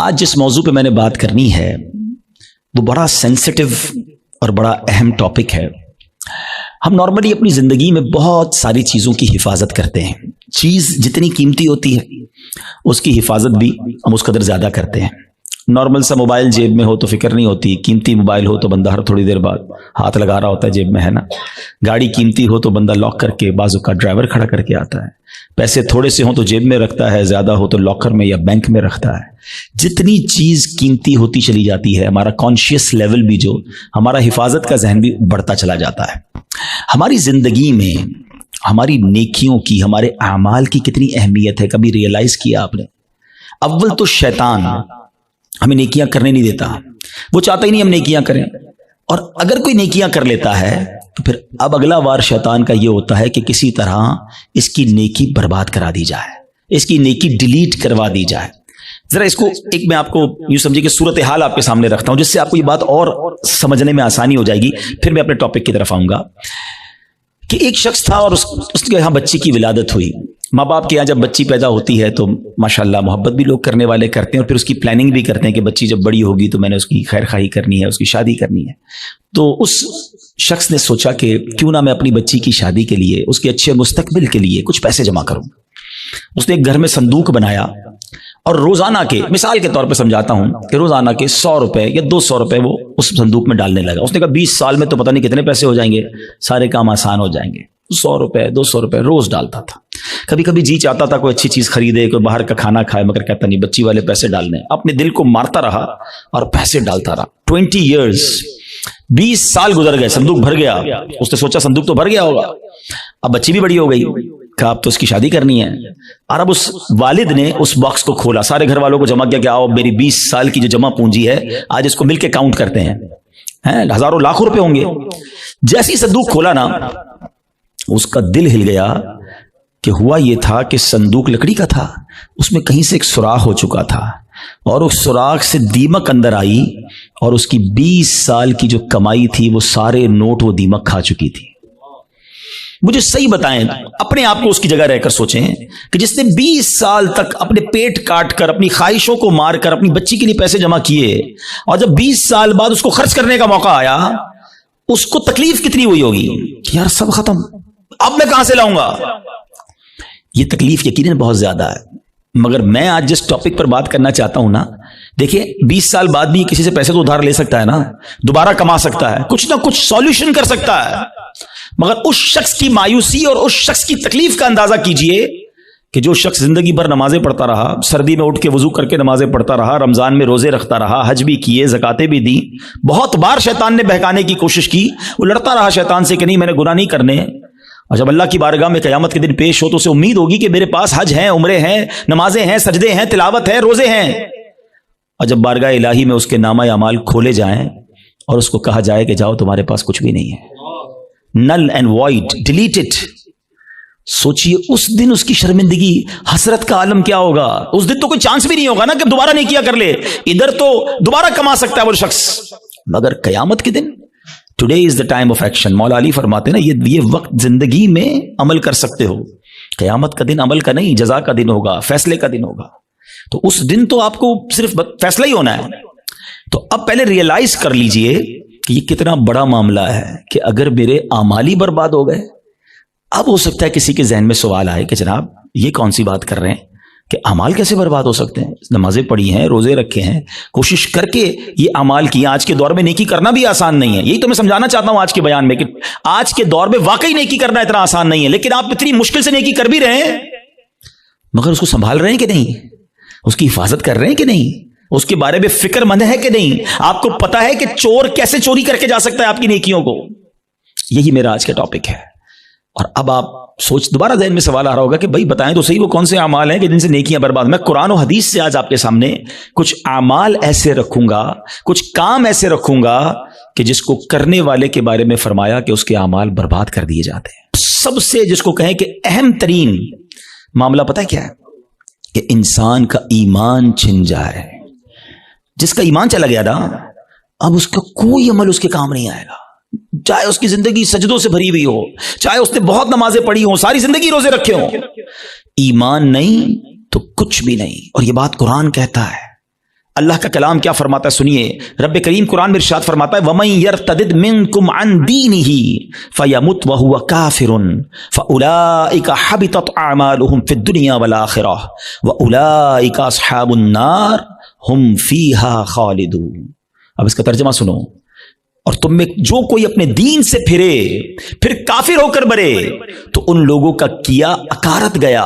آج جس موضوع پہ میں نے بات کرنی ہے وہ بڑا سینسٹیو اور بڑا اہم ٹاپک ہے. ہم نارملی اپنی زندگی میں بہت ساری چیزوں کی حفاظت کرتے ہیں. چیز جتنی قیمتی ہوتی ہے اس کی حفاظت بھی ہم اس قدر زیادہ کرتے ہیں. نارمل سا موبائل جیب میں ہو تو فکر نہیں ہوتی، قیمتی موبائل ہو تو بندہ ہر تھوڑی دیر بعد ہاتھ لگا رہا ہوتا ہے جیب میں، ہے نا. گاڑی قیمتی ہو تو بندہ لاک کر کے، بعض اوقات ڈرائیور کھڑا کر کے آتا ہے. پیسے تھوڑے سے ہوں تو جیب میں رکھتا ہے، زیادہ ہو تو لاکر میں یا بینک میں رکھتا ہے. جتنی چیز قیمتی ہوتی چلی جاتی ہے، ہمارا کانشیس لیول بھی، جو ہمارا حفاظت کا ذہن بھی بڑھتا چلا جاتا ہے. ہماری زندگی میں ہماری نیکیوں کی، ہمارے اعمال کی کتنی اہمیت ہے، کبھی ریئلائز کیا آپ نے؟ اول تو شیطان ہمیں نیکیاں کرنے نہیں دیتا، وہ چاہتا ہی نہیں ہم نیکیاں کریں. اور اگر کوئی نیکیاں کر لیتا ہے تو پھر اب اگلا وار شیطان کا یہ ہوتا ہے کہ کسی طرح اس کی نیکی برباد کرا دی جائے، اس کی نیکی ڈیلیٹ کروا دی جائے. ذرا اس کو ایک میں آپ کو یوں سمجھے کہ صورتحال آپ کے سامنے رکھتا ہوں جس سے آپ کو یہ بات اور سمجھنے میں آسانی ہو جائے گی. پھر میں اپنے ٹاپک کی طرف آؤں گا کہ ایک شخص تھا اور اس کے یہاں بچی کی ولادت ہوئی. ماں باپ کے یہاں جب بچی پیدا ہوتی ہے تو ماشاءاللہ محبت بھی لوگ کرنے والے کرتے ہیں، اور پھر اس کی پلاننگ بھی کرتے ہیں کہ بچی جب بڑی ہوگی تو میں نے اس کی خیر خواہی کرنی ہے، اس کی شادی کرنی ہے. تو اس شخص نے سوچا کہ کیوں نہ میں اپنی بچی کی شادی کے لیے، اس کے اچھے مستقبل کے لیے کچھ پیسے جمع کروں. اس نے ایک گھر میں صندوق بنایا اور روزانہ کے، مثال کے طور پہ سمجھاتا ہوں کہ روزانہ کے 100 روپے یا 200 روپے وہ اس صندوق میں ڈالنے لگا. اس نے کہا 20 سال میں تو پتہ نہیں کتنے پیسے ہو جائیں گے، سارے کام آسان ہو جائیں گے. 100 روپے 200 روپے روز ڈالتا تھا. کبھی کبھی جی چاہتا تھا کوئی اچھی چیز خریدے، کوئی باہر کا کھانا کھائے، مگر کہتا نہیں، بچی والے پیسے ڈالنے. اپنے دل کو مارتا رہا اور پیسے ڈالتا رہا. 20 ایئرز، 20 سال گزر گئے، صندوق بھر گیا. اس نے سوچا صندوق تو بھر گیا ہوگا، اب بچی بھی بڑی ہو گئی، کہا اب تو اس کی شادی کرنی ہے. اور اب اس والد نے اس باکس کو کھولا، سارے گھر والوں کو جمع کیا کہ آؤ میری 20 سال کی جو جمع پونجی ہے آج اس کو مل کے کاؤنٹ کرتے ہیں، ہزاروں لاکھوں روپے ہوں گے. جیسی صندوق کھولا نا، اس کا دل ہل گیا کہ ہوا یہ تھا کہ صندوق لکڑی کا تھا، اس میں کہیں سے ایک سوراخ ہو چکا تھا، اور اس سوراخ سے دیمک اندر آئی اور اس کی 20 سال کی جو کمائی تھی وہ سارے نوٹ وہ دیمک کھا چکی تھی. مجھے صحیح بتائیں، اپنے آپ کو اس کی جگہ رہ کر سوچیں کہ جس نے 20 سال تک اپنے پیٹ کاٹ کر، اپنی خواہشوں کو مار کر اپنی بچی کے لیے پیسے جمع کیے، اور جب 20 سال بعد اس کو خرچ کرنے کا موقع آیا، اس کو تکلیف کتنی ہوئی ہوگی کہ یار سب ختم، اب میں کہاں سے لاؤں گا. یہ تکلیف یقیناً بہت زیادہ ہے. مگر میں آج جس ٹاپک پر بات کرنا چاہتا ہوں نا، دیکھیں 20 سال بعد بھی کسی سے پیسے تو ادھار لے سکتا ہے نا، دوبارہ کما سکتا ہے، کچھ نہ کچھ سولوشن کر سکتا ہے. مگر اس شخص کی مایوسی اور اس شخص کی تکلیف کا اندازہ کیجئے کہ جو شخص زندگی بھر نمازیں پڑھتا رہا، سردی میں اٹھ کے وضو کر کے نمازیں پڑھتا رہا، رمضان میں روزے رکھتا رہا، حج بھی کیے، زکاتیں بھی دی، بہت بار شیطان نے بہکانے کی کوشش کی، وہ لڑتا رہا شیطان سے کہ نہیں میں نے گناہ نہیں کرنے. اور جب اللہ کی بارگاہ میں قیامت کے دن پیش ہو تو اسے امید ہوگی کہ میرے پاس حج ہیں، عمرے ہیں، نمازیں ہیں، سجدے ہیں، تلاوت ہے، روزے ہیں. اور جب بارگاہ الہی میں اس کے نامہ اعمال کھولے جائیں اور اس کو کہا جائے کہ جاؤ تمہارے پاس کچھ بھی نہیں ہے، null and void, delete it. سوچئے اس دن اس کی شرمندگی، حسرت کا عالم کیا ہوگا. اس دن تو کوئی چانس بھی نہیں ہوگا نا کہ دوبارہ نیکیاں کر لے. ادھر تو دوبارہ کما سکتا ہے وہ شخص، مگر قیامت کے دن today is the time of action. Maula Ali فرماتے ہیں نا، یہ وقت زندگی میں عمل کر سکتے ہو، قیامت کا دن عمل کا نہیں، جزا کا دن ہوگا، فیصلے کا دن ہوگا. تو اس دن تو آپ کو صرف فیصلہ ہی ہونا ہے. تو اب پہلے ریئلائز کر لیجئے کہ یہ کتنا بڑا معاملہ ہے کہ اگر میرے اعمال ہی برباد ہو گئے. اب ہو سکتا ہے کسی کے ذہن میں سوال آئے کہ جناب یہ کون سی بات کر رہے ہیں کہ اعمال کیسے برباد ہو سکتے ہیں؟ نمازیں پڑھی ہیں، روزے رکھے ہیں، کوشش کر کے یہ اعمال کیے. آج کے دور میں نیکی کرنا بھی آسان نہیں ہے. یہی تو میں سمجھانا چاہتا ہوں آج کے بیان میں کہ آج کے دور میں واقعی نیکی کرنا اتنا آسان نہیں ہے. لیکن آپ اتنی مشکل سے نیکی کر بھی رہے ہیں، مگر اس کو سنبھال رہے ہیں کہ نہیں؟ اس کی حفاظت کر رہے ہیں کہ نہیں؟ اس کے بارے میں فکر مند ہے کہ نہیں؟ آپ کو پتا ہے کہ چور کیسے چوری کر کے جا سکتا ہے آپ کی نیکیوں کو؟ یہی میرا آج کا ٹاپک ہے. اور اب آپ دوبارہ ذہن میں سوال آ رہا ہوگا کہ بھائی بتائیں تو صحیح وہ کون سے اعمال ہیں کہ جن سے نیکیاں برباد. میں قرآن و حدیث سے آج آپ کے سامنے کچھ اعمال ایسے رکھوں گا، کچھ کام ایسے رکھوں گا کہ جس کو کرنے والے کے بارے میں فرمایا کہ اس کے اعمال برباد کر دیے جاتے ہیں. سب سے جس کو کہیں کہ اہم ترین معاملہ پتہ ہے کیا ہے؟ کہ انسان کا ایمان چھن جائے. جس کا ایمان چلا گیا نا، اب اس کا کوئی عمل اس کے کام نہیں آئے گا. چاہے اس کی زندگی سجدوں سے بھری ہوئی ہو، چاہے اس نے بہت نمازیں پڑھی ہوں، ساری زندگی روزے رکھے ہوں، ایمان نہیں تو کچھ بھی نہیں. اور یہ بات قرآن کہتا ہے. اللہ کا کلام کیا فرماتا ہے سنیے. رب کریم قرآن میں ارشاد فرماتا ہے وَمَن يَرْتَدِدْ مِنْكُمْ عَنْ دِينِهِ فَيَمُتْ وَهُوَ كَافِرٌ فَأُولَئِكَ حَبِطَتْ أَعْمَالُهُمْ فِي الدُّنْيَا وَالْآخِرَةِ وَأُولَئِكَ أَصْحَابُ النَّارِ هُمْ فِيهَا خَالِدُونَ. اب اس کا ترجمہ سنو. اور تم میں جو کوئی اپنے دین سے پھرے پھر کافر ہو کر مرے تو ان لوگوں کا کیا اکارت گیا,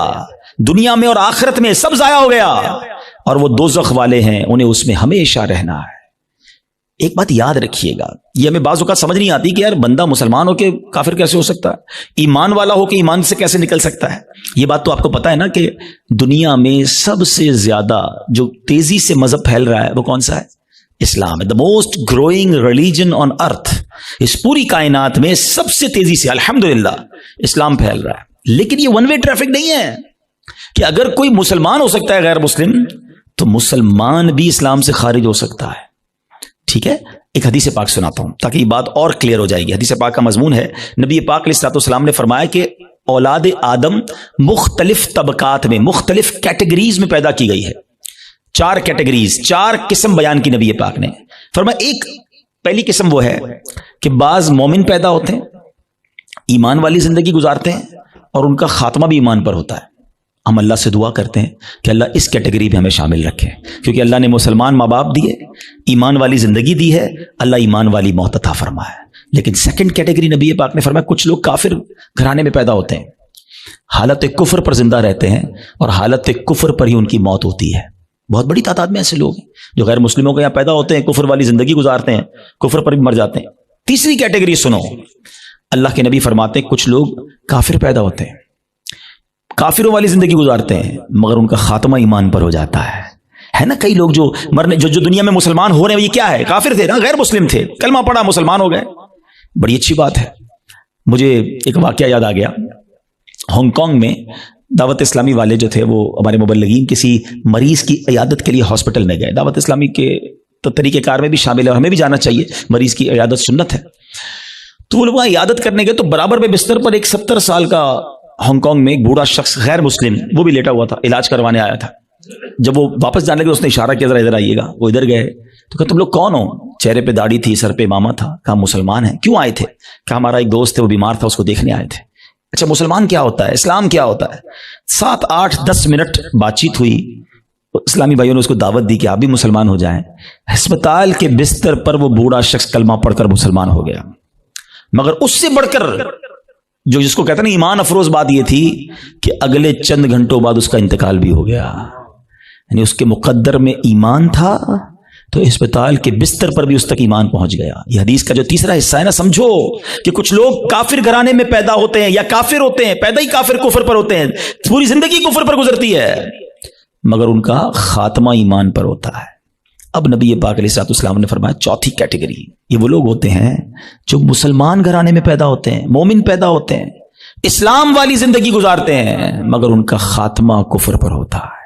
دنیا میں اور آخرت میں سب ضائع ہو گیا, اور وہ دوزخ والے ہیں, انہیں اس میں ہمیشہ رہنا ہے. ایک بات یاد رکھیے گا, یہ ہمیں بعض اوقات سمجھ نہیں آتی کہ یار بندہ مسلمان ہو کے کافر کیسے ہو سکتا ہے, ایمان والا ہو کے ایمان سے کیسے نکل سکتا ہے. یہ بات تو آپ کو پتا ہے نا کہ دنیا میں سب سے زیادہ جو تیزی سے مذہب پھیل رہا ہے وہ کون سا ہے؟ اسلام ہے. The most growing religion on earth. اس پوری کائنات میں سب سے تیزی سے الحمدللہ اسلام پھیل رہا ہے. لیکن یہ ون وے ٹریفک نہیں ہے کہ اگر کوئی مسلمان ہو سکتا ہے غیر مسلم تو مسلمان بھی اسلام سے خارج ہو سکتا ہے. ٹھیک ہے, ایک حدیث پاک سناتا ہوں تاکہ یہ بات اور کلیئر ہو جائے گی. حدیث پاک کا مضمون ہے, نبی پاک علیہ الصلوۃ والسلام نے فرمایا کہ اولاد آدم مختلف طبقات میں, مختلف کیٹیگریز میں پیدا کی گئی ہے. 4 کیٹیگریز, 4 قسم بیان کی نبی پاک نے. فرمایا ایک پہلی قسم وہ ہے کہ بعض مومن پیدا ہوتے ہیں, ایمان والی زندگی گزارتے ہیں, اور ان کا خاتمہ بھی ایمان پر ہوتا ہے. ہم اللہ سے دعا کرتے ہیں کہ اللہ اس کیٹیگری میں ہمیں شامل رکھے, کیونکہ اللہ نے مسلمان ماں باپ دیے, ایمان والی زندگی دی ہے, اللہ ایمان والی موت عطا فرمایا. لیکن سیکنڈ کیٹیگری نبی پاک نے فرمایا کچھ لوگ کافر گھرانے میں پیدا ہوتے ہیں, حالت کفر پر زندہ رہتے ہیں, اور حالت کفر پر ہی ان کی موت ہوتی ہے. بہت بڑی تعداد میں ایسے لوگ ہیں جو غیر مسلموں کے یہاں پیدا ہوتے ہیں, کفر والی زندگی گزارتے ہیں, کفر پر بھی مر جاتے ہیں. تیسری کیٹیگری سنو, اللہ کے نبی فرماتے ہیں کچھ لوگ کافر پیدا ہوتے ہیں, کافروں والی زندگی گزارتے ہیں, مگر ان کا خاتمہ ایمان پر ہو جاتا ہے نا. کئی لوگ جو مرنے جو دنیا میں مسلمان ہو رہے ہیں یہ کیا ہے؟ کافر تھے نا, غیر مسلم تھے, کلمہ پڑھا مسلمان ہو گئے. بڑی اچھی بات ہے. مجھے ایک واقعہ یاد آ گیا. ہانگ کانگ میں دعوت اسلامی والے جو تھے وہ ہمارے مبلغین کسی مریض کی عیادت کے لیے ہاسپٹل میں گئے. دعوت اسلامی کے تو طریقہ کار میں بھی شامل ہے اور ہمیں بھی جانا چاہیے, مریض کی عیادت سنت ہے. تو وہ لوگ وہاں عیادت کرنے گئے تو برابر میں بستر پر ایک 70 سال کا ہانگ کانگ میں ایک بوڑھا شخص غیر مسلم وہ بھی لیٹا ہوا تھا, علاج کروانے آیا تھا. جب وہ واپس جانے لگے اس نے اشارہ کیا ذرا ادھر آئیے گا. وہ ادھر گئے تو کہا تم لوگ کون ہو؟ چہرے پہ داڑھی تھی, سر پہ امامہ تھا. کہا مسلمان ہیں. کیوں آئے تھے؟ کہا ہمارا ایک دوست ہے وہ بیمار تھا, اس کو دیکھنے آئے تھے. اچھا مسلمان کیا ہوتا ہے, اسلام کیا ہوتا ہے؟ 7, 8, 10 منٹ بات چیت ہوئی. اسلامی بھائیوں نے اس کو دعوت دی کہ آپ بھی مسلمان ہو جائیں. ہسپتال کے بستر پر وہ بوڑھا شخص کلمہ پڑھ کر مسلمان ہو گیا. مگر اس سے بڑھ کر جو جس کو کہتے ہیں نا ایمان افروز بات یہ تھی کہ اگلے چند گھنٹوں بعد اس کا انتقال بھی ہو گیا. یعنی اس کے مقدر میں ایمان تھا تو اسپتال کے بستر پر بھی اس تک ایمان پہنچ گیا. یہ حدیث کا جو تیسرا حصہ ہے نا, سمجھو کہ کچھ لوگ کافر گھرانے میں پیدا ہوتے ہیں یا کافر ہوتے ہیں, پیدا ہی کافر کفر پر ہوتے ہیں, پوری زندگی کفر پر گزرتی ہے, مگر ان کا خاتمہ ایمان پر ہوتا ہے. اب نبی پاک علیہ الصلوۃ والسلام نے فرمایا چوتھی کیٹیگری یہ وہ لوگ ہوتے ہیں جو مسلمان گھرانے میں پیدا ہوتے ہیں, مومن پیدا ہوتے ہیں, اسلام والی زندگی گزارتے ہیں, مگر ان کا خاتمہ کفر پر ہوتا ہے.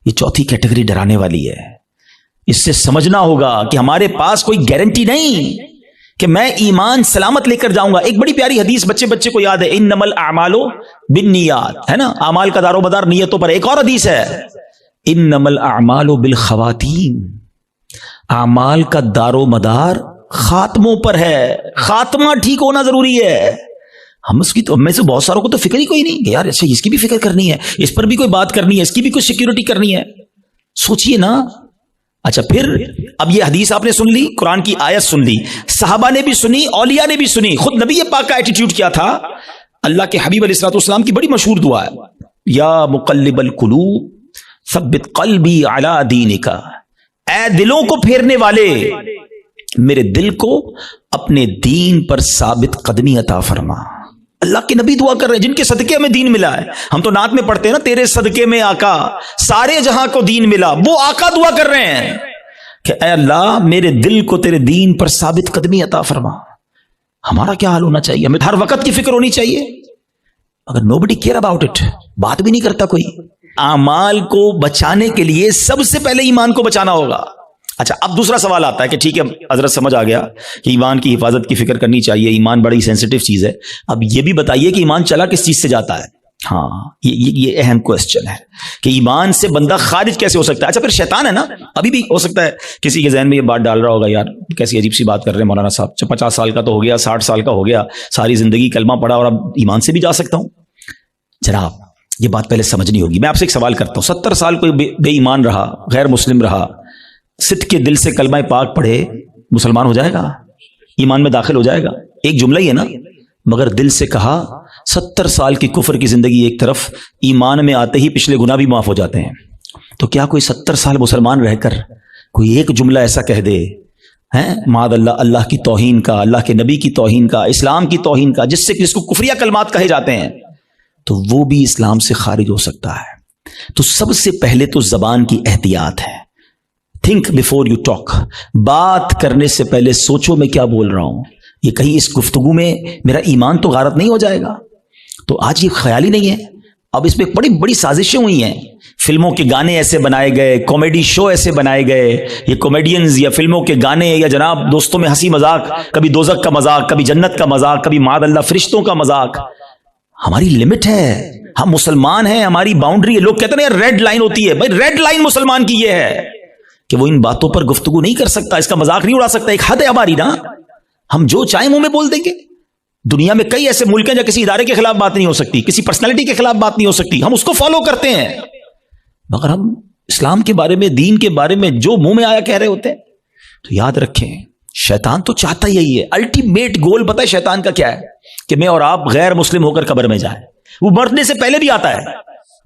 یہ چوتھی کیٹیگری ڈرانے والی ہے. اس سے سمجھنا ہوگا کہ ہمارے پاس کوئی گارنٹی نہیں کہ میں ایمان سلامت لے کر جاؤں گا. ایک بڑی پیاری حدیث بچے کو یاد ہے, انما الاعمال بالنیات, ہے نا, اعمال کا دار و مدار نیتوں پر. ایک اور حدیث ہے انما الاعمال بالخواتیم, اعمال کا دار و مدار خاتموں پر ہے. خاتمہ ٹھیک ہونا ضروری ہے. ہم اس کی تو میں سے بہت ساروں کو تو فکر ہی کوئی نہیں کہ یار اچھا اس کی بھی فکر کرنی ہے, اس پر بھی کوئی بات کرنی ہے, اس کی بھی کوئی سیکیورٹی کرنی ہے. سوچئے نا. اچھا پھر اب یہ حدیث آپ نے سن لی, قرآن کی آیت سن لی, صحابہ نے بھی سنی, اولیاء نے بھی سنی, خود نبی پاک کا ایٹیٹیوڈ کیا تھا. اللہ کے حبیب علیہ الصلوۃ والسلام کی بڑی مشہور دعا ہے, یا مقلب القلوب ثبت قلبی علی دینک, اے دلوں کو پھیرنے والے میرے دل کو اپنے دین پر ثابت قدمی عطا فرما. اللہ کے نبی دعا کر رہے ہیں جن کے صدقے ہمیں دین ملا ہے. ہم تو نعت میں پڑھتے ہیں نا, تیرے صدقے میں آقا سارے جہاں کو دین ملا. وہ آقا دعا کر رہے ہیں کہ اے اللہ میرے دل کو تیرے دین پر ثابت قدمی عطا فرما. ہمارا کیا حال ہونا چاہیے؟ ہمیں ہر وقت کی فکر ہونی چاہیے. اگر نوبڈی کیئر اباؤٹ اٹ, بات بھی نہیں کرتا کوئی. اعمال کو بچانے کے لیے سب سے پہلے ایمان کو بچانا ہوگا. اچھا اب دوسرا سوال آتا ہے کہ ٹھیک ہے حضرت سمجھ آ گیا کہ ایمان کی حفاظت کی فکر کرنی چاہیے, ایمان بڑی سینسٹیو چیز ہے. اب یہ بھی بتائیے کہ ایمان چلا کس چیز سے جاتا ہے؟ ہاں یہ اہم کوسچن ہے کہ ایمان سے بندہ خارج کیسے ہو سکتا ہے. اچھا پھر شیطان ہے نا, ابھی بھی ہو سکتا ہے کسی کے ذہن میں یہ بات ڈال رہا ہوگا, یار کیسی عجیب سی بات کر رہے ہیں مولانا صاحب, 50 سال کا تو ہو گیا, 60 سال کا ہو گیا, ساری زندگی کلمہ پڑھا اور اب ایمان سے بھی جا سکتا ہوں. جناب یہ بات پہلے سمجھنی ہوگی. میں آپ سے ایک سوال کرتا ہوں, 70 سال کوئی بے ایمان رہا, غیر مسلم رہا, صدق کے دل سے کلمہ پاک پڑھے, مسلمان ہو جائے گا, ایمان میں داخل ہو جائے گا؟ ایک جملہ ہی ہے نا, مگر دل سے کہا. 70 سال کی کفر کی زندگی ایک طرف, ایمان میں آتے ہی پچھلے گناہ بھی معاف ہو جاتے ہیں. تو کیا کوئی 70 سال مسلمان رہ کر کوئی ایک جملہ ایسا کہہ دے ہیں معاذ اللہ, اللہ کی توہین کا, اللہ کے نبی کی توہین کا, اسلام کی توہین کا, جس کو کفریہ کلمات کہے جاتے ہیں, تو وہ بھی اسلام سے خارج ہو سکتا ہے. تو سب سے پہلے تو زبان کی احتیاط ہے. Think before you talk. بات کرنے سے پہلے سوچو میں کیا بول رہا ہوں, یہ کہیں اس گفتگو میں میرا ایمان تو غارت نہیں ہو جائے گا. تو آج یہ خیال ہی نہیں ہے. اب اس میں بڑی بڑی سازشیں ہوئی ہیں. فلموں کے گانے ایسے بنائے گئے, کامیڈی شو ایسے بنائے گئے, یہ کامیڈینز یا فلموں کے گانے یا جناب دوستوں میں ہنسی مذاق, کبھی دوزخ کا مذاق, کبھی جنت کا مذاق, کبھی معاذ اللہ فرشتوں کا مذاق. ہماری لمٹ ہے, ہم مسلمان ہیں, ہماری باؤنڈری ہے. لوگ کہتے ہیں ریڈ لائن ہوتی ہے. بھائی ریڈ لائن مسلمان کی یہ ہے کہ وہ ان باتوں پر گفتگو نہیں کر سکتا, اس کا مذاق نہیں اڑا سکتا. ایک حد ہے ہماری نا, ہم جو چاہیں منہ میں بول دیں گے. دنیا میں کئی ایسے ملک ہیں جہاں کسی ادارے کے خلاف بات نہیں ہو سکتی, کسی پرسنالٹی کے خلاف بات نہیں ہو سکتی, ہم اس کو فالو کرتے ہیں. مگر ہم اسلام کے بارے میں, دین کے بارے میں جو منہ میں آیا کہہ رہے ہوتے ہیں. تو یاد رکھیں, شیطان تو چاہتا یہی ہے. الٹیمیٹ گول پتہ ہے شیطان کا کیا ہے؟ کہ میں اور آپ غیر مسلم ہو کر قبر میں جائیں. وہ مرنے سے پہلے بھی آتا ہے,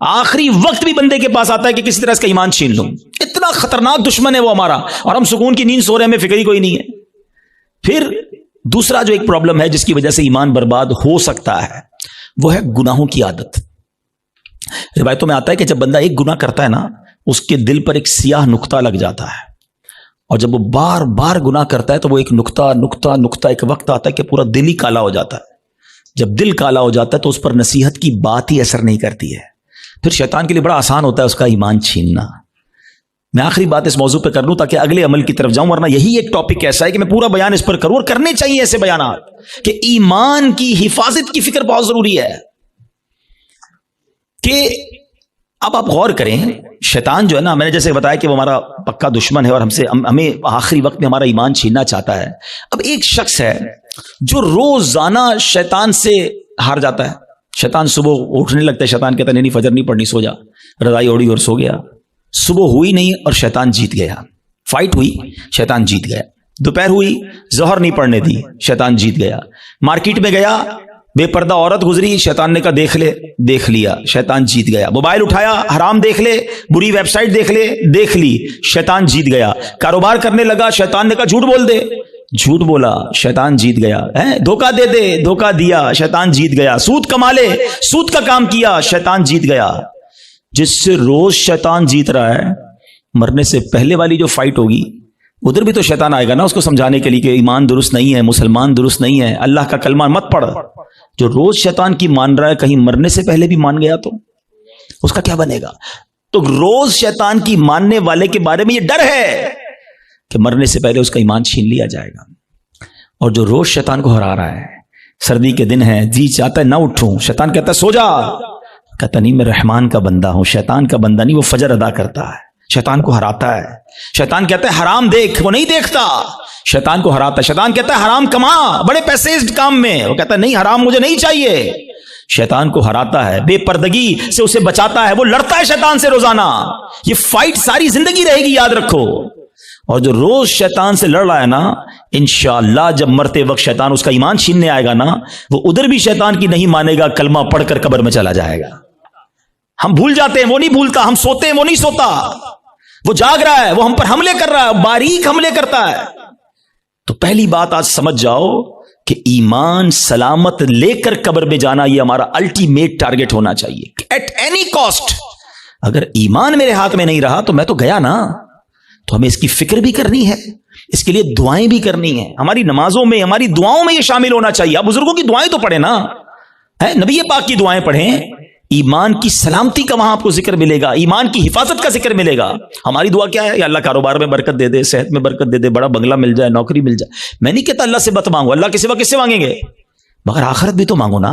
آخری وقت بھی بندے کے پاس آتا ہے کہ کسی طرح اس کا ایمان چھین لوں. اتنا خطرناک دشمن ہے وہ ہمارا, اور ہم سکون کی نیند سو رہے ہیں, ہمیں فکر ہی کوئی نہیں ہے. پھر دوسرا جو ایک پرابلم ہے جس کی وجہ سے ایمان برباد ہو سکتا ہے, وہ ہے گناہوں کی عادت. روایتوں میں آتا ہے کہ جب بندہ ایک گناہ کرتا ہے نا, اس کے دل پر ایک سیاہ نقطہ لگ جاتا ہے, اور جب وہ بار بار گناہ کرتا ہے تو وہ ایک نقطہ ایک وقت آتا ہے کہ پورا دل ہی کالا ہو جاتا ہے. جب دل کالا ہو جاتا ہے تو اس پر نصیحت کی بات ہی اثر نہیں کرتی ہے. پھر شیطان کے لیے بڑا آسان ہوتا ہے اس کا ایمان چھیننا. میں آخری بات اس موضوع پہ کر لوں تاکہ اگلے عمل کی طرف جاؤں, ورنہ یہی ایک ٹاپک ایسا ہے کہ میں پورا بیان اس پر کروں, اور کرنے چاہیے ایسے بیانات کہ ایمان کی حفاظت کی فکر بہت ضروری ہے. کہ اب آپ غور کریں, شیطان جو ہے نا, میں نے جیسے بتایا کہ وہ ہمارا پکا دشمن ہے اور ہمیں آخری وقت میں ہمارا ایمان چھیننا چاہتا ہے. اب ایک شخص ہے جو روزانہ شیطان سے ہار جاتا ہے. شیطان صبح اٹھنے لگتا ہے, شیطان کہتا ہے نہیں فجر نہیں پڑھنی, سو جا, رضائی اوڑی اور سو گیا. صبح ہوئی نہیں اور شیطان جیت گیا. فائٹ ہوئی, شیطان جیت گیا. دوپہر ہوئی, ظہر نہیں پڑھنے دی, شیطان جیت گیا. مارکیٹ میں گیا, بے پردہ عورت گزری, شیطان نے کہا دیکھ لے, دیکھ لیا, شیطان جیت گیا. موبائل اٹھایا, حرام دیکھ لے, بری ویب سائٹ دیکھ لے, دیکھ لی, شیطان جیت گیا. کاروبار کرنے لگا, شیطان نے کہا جھوٹ بول دے, جھوٹ بولا, شیطان جیت گیا. دھوکہ دے دے, دھوکہ دیا, شیطان جیت گیا. سود کما لے, سود کا کام کیا, شیطان جیت گیا. جس سے روز شیطان جیت رہا ہے, مرنے سے پہلے والی جو فائٹ ہوگی ادھر بھی تو شیطان آئے گا نا اس کو سمجھانے کے لیے کہ ایمان درست نہیں ہے, مسلمان درست نہیں ہے, اللہ کا کلمہ مت پڑھ. جو روز شیطان کی مان رہا ہے, کہیں مرنے سے پہلے بھی مان گیا تو اس کا کیا بنے گا؟ تو روز شیطان کی ماننے والے کے بارے میں یہ ڈر ہے کہ مرنے سے پہلے اس کا ایمان چھین لیا جائے گا. اور جو روز شیطان کو ہرا رہا ہے, سردی کے دن ہے, جی چاہتا ہے نہ اٹھوں, شیطان کہتا ہے سو جا, کہتا نہیں میں رحمان کا بندہ ہوں, شیطان کا بندہ نہیں. وہ فجر ادا کرتا ہے, شیطان کو ہراتا ہے. شیطان کہتا ہے حرام دیکھ, وہ نہیں دیکھتا, شیطان کو ہراتا ہے. شیطان کہتا ہے حرام کما, بڑے پیسے اس کام میں, وہ کہتا ہے نہیں حرام مجھے نہیں چاہیے. شیطان کو ہراتا ہے, بے پردگی سے اسے بچاتا ہے, وہ لڑتا ہے شیطان سے روزانہ. یہ فائٹ ساری زندگی رہے گی, یاد رکھو. اور جو روز شیطان سے لڑ رہا ہے نا, انشاءاللہ جب مرتے وقت شیطان اس کا ایمان چھیننے آئے گا نا, وہ ادھر بھی شیطان کی نہیں مانے گا, کلمہ پڑھ کر قبر میں چلا جائے گا. ہم بھول جاتے ہیں, وہ نہیں بھولتا. ہم سوتے ہیں, وہ نہیں سوتا. وہ جاگ رہا ہے, وہ ہم پر حملے کر رہا ہے, باریک حملے کرتا ہے. تو پہلی بات آج سمجھ جاؤ کہ ایمان سلامت لے کر قبر میں جانا یہ ہمارا الٹیمیٹ ٹارگٹ ہونا چاہیے ایٹ اینی کاسٹ. اگر ایمان میرے ہاتھ میں نہیں رہا تو میں تو گیا نا. تو ہمیں اس کی فکر بھی کرنی ہے, اس کے لیے دعائیں بھی کرنی ہیں. ہماری نمازوں میں, ہماری دعاؤں میں یہ شامل ہونا چاہیے. آپ بزرگوں کی دعائیں تو پڑھیں نا, نبی پاک کی دعائیں پڑھیں. ایمان کی سلامتی کا وہاں آپ کو ذکر ملے گا, ایمان کی حفاظت کا ذکر ملے گا. ہماری دعا کیا ہے؟ یا اللہ کاروبار میں برکت دے دے, صحت میں برکت دے دے, بڑا بنگلہ مل جائے, نوکری مل جائے. میں نہیں کہتا اللہ سے مت مانگو, اللہ کے سوا کس سے مانگیں گے, مگر آخرت بھی تو مانگو نا.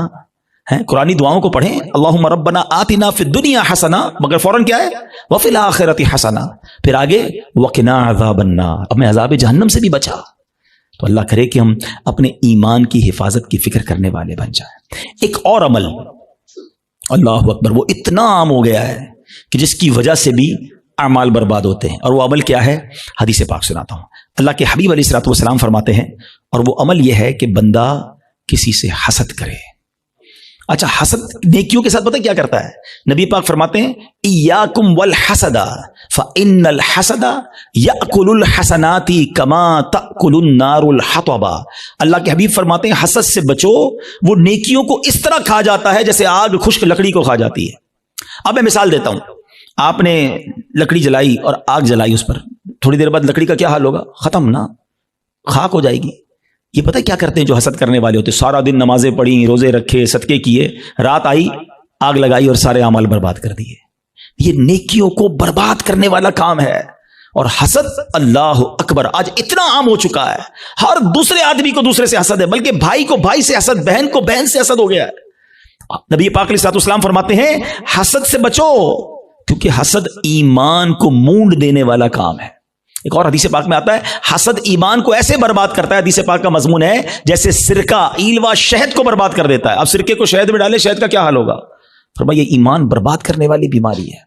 ہیں قرآنی دعاؤں کو پڑھیں, اللہم ربنا آتنا فی الدنیا حسنا, مگر فوراً کیا ہے وفی الآخرۃ حسنا, پھر آگے وقنا عذاب النار, اب میں عذاب جہنم سے بھی بچا. تو اللہ کرے کہ ہم اپنے ایمان کی حفاظت کی فکر کرنے والے بن جائیں. ایک اور عمل اللہ اکبر وہ اتنا عام ہو گیا ہے کہ جس کی وجہ سے بھی اعمال برباد ہوتے ہیں, اور وہ عمل کیا ہے؟ حدیث پاک سناتا ہوں. اللہ کے حبیب علیہ الصلوۃ والسلام فرماتے ہیں, اور وہ عمل یہ ہے کہ بندہ کسی سے حسد کرے. اچھا, حسد نیکیوں کے ساتھ پتہ کیا کرتا ہے؟ نبی پاک فرماتے ہیں ایاکم والحسد فإن الحسد یأکل الحسنات کما تأکل النار الحطب. اللہ کے حبیب فرماتے ہیں حسد سے بچو, وہ نیکیوں کو اس طرح کھا جاتا ہے جیسے آگ خشک لکڑی کو کھا جاتی ہے. اب میں مثال دیتا ہوں, آپ نے لکڑی جلائی اور آگ جلائی اس پر, تھوڑی دیر بعد لکڑی کا کیا حال ہوگا؟ ختم نا, خاک ہو جائے گی. یہ پتہ کیا کرتے ہیں جو حسد کرنے والے ہوتے ہیں؟ سارا دن نمازیں پڑھی, روزے رکھے, صدقے کیے, رات آئی آگ لگائی اور سارے اعمال برباد کر دیے. یہ نیکیوں کو برباد کرنے والا کام ہے. اور حسد اللہ اکبر آج اتنا عام ہو چکا ہے, ہر دوسرے آدمی کو دوسرے سے حسد ہے, بلکہ بھائی کو بھائی سے حسد, بہن کو بہن سے حسد ہو گیا ہے. نبی پاک علیہ الصلوۃ والسلام فرماتے ہیں حسد سے بچو, کیونکہ حسد ایمان کو مونڈ دینے والا کام ہے. ایک اور حدیث پاک میں آتا ہے حسد ایمان کو ایسے برباد کرتا ہے, حدیث پاک کا مضمون ہے جیسے سرکہ ایلوا شہد کو برباد کر دیتا ہے. اب سرکے کو شہد میں ڈالے, شہد کا کیا حال ہوگا؟ فرمایا یہ ایمان برباد کرنے والی بیماری ہے.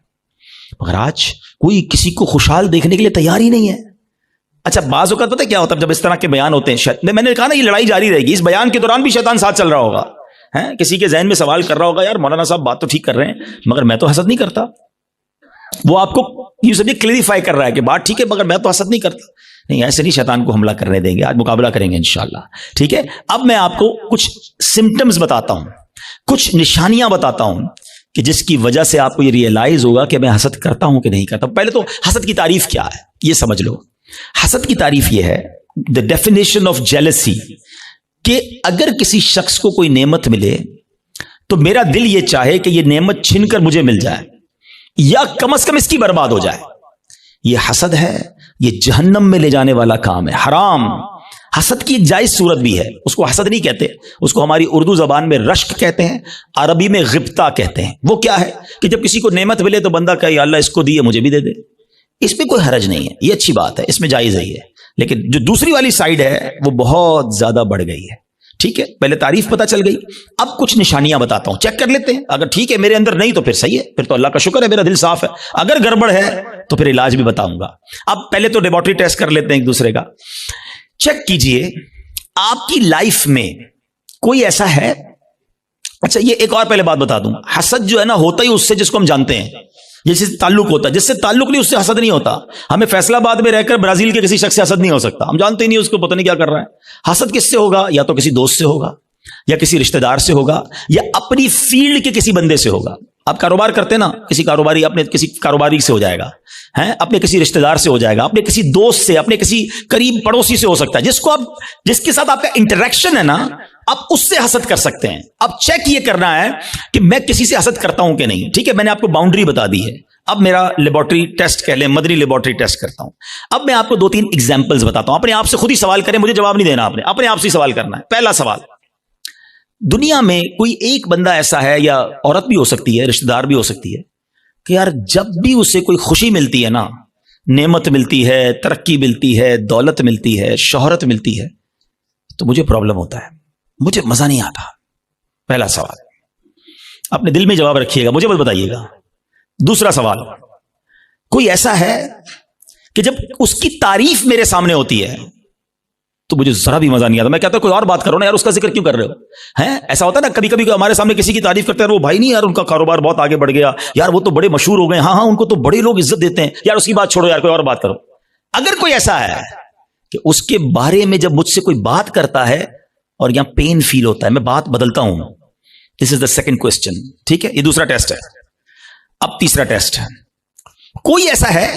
مگر آج کوئی کسی کو خوشحال دیکھنے کے لیے تیار ہی نہیں ہے. اچھا, بعض اوقات پتہ کیا ہوتا ہے جب اس طرح کے بیان ہوتے ہیں, میں نے کہا نا یہ لڑائی جاری رہے گی, اس بیان کے دوران بھی شیطان ساتھ چل رہا ہوگا. کسی کے ذہن میں سوال کر رہا ہوگا یار مولانا صاحب بات تو ٹھیک کر رہے ہیں مگر میں تو حسد نہیں کرتا. وہ آپ کو یہ سب کلیریفائی کر رہا ہے کہ بات ٹھیک ہے مگر میں تو حسد نہیں کرتا. نہیں, ایسے نہیں شیطان کو حملہ کرنے دیں گے, آج مقابلہ کریں گے انشاءاللہ. ٹھیک ہے, اب میں آپ کو کچھ سمٹمز بتاتا ہوں, کچھ نشانیاں بتاتا ہوں کہ جس کی وجہ سے آپ کو یہ ریئلائز ہوگا کہ میں حسد کرتا ہوں کہ نہیں کرتا. پہلے تو حسد کی تعریف کیا ہے یہ سمجھ لو. حسد کی تعریف یہ ہے, the definition of jealousy, کہ اگر کسی شخص کو کوئی نعمت ملے تو میرا دل یہ چاہے کہ یہ نعمت چھن کر مجھے مل جائے یا کم از کم اس کی برباد ہو جائے. یہ حسد ہے, یہ جہنم میں لے جانے والا کام ہے, حرام. حسد کی ایک جائز صورت بھی ہے, اس کو حسد نہیں کہتے, اس کو ہماری اردو زبان میں رشک کہتے ہیں, عربی میں غبطہ کہتے ہیں. وہ کیا ہے کہ جب کسی کو نعمت ملے تو بندہ کہے یا اللہ اس کو دیے مجھے بھی دے دے. اس میں کوئی حرج نہیں ہے, یہ اچھی بات ہے, اس میں جائز ہے یہ. لیکن جو دوسری والی سائیڈ ہے وہ بہت زیادہ بڑھ گئی ہے. ٹھیک ہے, پہلے تعریف پتہ چل گئی, اب کچھ نشانیاں بتاتا ہوں, چیک کر لیتے ہیں. اگر ٹھیک ہے میرے اندر نہیں تو پھر صحیح ہے, پھر تو اللہ کا شکر ہے میرا دل صاف ہے. اگر گڑبڑ ہے تو پھر علاج بھی بتاؤں گا. اب پہلے تو لیبارٹری ٹیسٹ کر لیتے ہیں ایک دوسرے کا. چیک کیجئے آپ کی لائف میں کوئی ایسا ہے. اچھا, یہ ایک اور پہلے بات بتا دوں, حسد جو ہے نا ہوتا ہی اس سے جس کو ہم جانتے ہیں, جس سے تعلق ہوتا ہے. جس سے تعلق نہیں اس سے حسد نہیں ہوتا. ہمیں فیصلہ آباد میں رہ کر برازیل کے کسی شخص سے حسد نہیں ہو سکتا, ہم جانتے ہی نہیں اس کو, پتہ نہیں کیا کر رہا ہے. حسد کس سے ہوگا؟ یا تو کسی دوست سے ہوگا, یا کسی رشتہ دار سے ہوگا, یا اپنی فیلڈ کے کسی بندے سے ہوگا. آپ کاروبار کرتے نا, کسی کاروباری اپنے کسی کاروباری سے ہو جائے گا, اپنے کسی رشتہ دار سے ہو جائے گا, اپنے کسی دوست سے, اپنے کسی قریب پڑوسی سے ہو سکتا ہے, جس کے ساتھ آپ کا انٹریکشن ہے نا, آپ اس سے حسد کر سکتے ہیں. اب چیک یہ کرنا ہے کہ میں کسی سے حسد کرتا ہوں کہ نہیں. ٹھیک ہے, میں نے آپ کو باؤنڈری بتا دی ہے. اب میرا لیبارٹری ٹیسٹ کہہ لیں, مدنی لیبارٹری ٹیسٹ کرتا ہوں. اب میں آپ کو 2-3 ایگزامپلز بتاتا ہوں. اپنے آپ سے خود ہی سوال کریں, مجھے جواب نہیں دینا, آپ نے اپنے آپ سے ہی سوال کرنا ہے. پہلا سوال, دنیا میں کوئی ایک بندہ ایسا ہے, یا عورت بھی ہو سکتی ہے, رشتہ دار بھی ہو سکتی ہے, کہ یار جب بھی اسے کوئی خوشی ملتی ہے نا, نعمت ملتی ہے, ترقی ملتی ہے, دولت ملتی ہے, شہرت ملتی ہے, تو مجھے پرابلم ہوتا ہے, مجھے مزہ نہیں آتا. پہلا سوال, اپنے دل میں جواب رکھیے گا, مجھے بس بتائیے گا. دوسرا سوال, کوئی ایسا ہے کہ جب اس کی تعریف میرے سامنے ہوتی ہے تو مجھے ذرا بھی مزہ نہیں آتا. میں کہتا ہوں کوئی اور بات کرو نا یار, اس کا ذکر کیوں کر رہے ہو؟ ایسا ہوتا ہے نا کبھی کبھی ہمارے سامنے کسی کی تعریف کرتے ہیں, وہ بھائی نہیں یار ان کا کاروبار بہت آگے بڑھ گیا, یار وہ تو بڑے مشہور ہو گئے, ہاں ان کو تو بڑے لوگ عزت دیتے ہیں, یار اس کی بات چھوڑو, یار کوئی اور بات کرو. اگر کوئی ایسا ہے کہ اس کے بارے میں جب مجھ سے کوئی بات کرتا ہے اور یہاں پین فیل ہوتا ہے, میں بات بدلتا ہوں. دس از دا سیکنڈ کوسچن. ٹھیک ہے, یہ دوسرا ٹیسٹ ہے. اب تیسرا ٹیسٹ ہے, کوئی ایسا ہے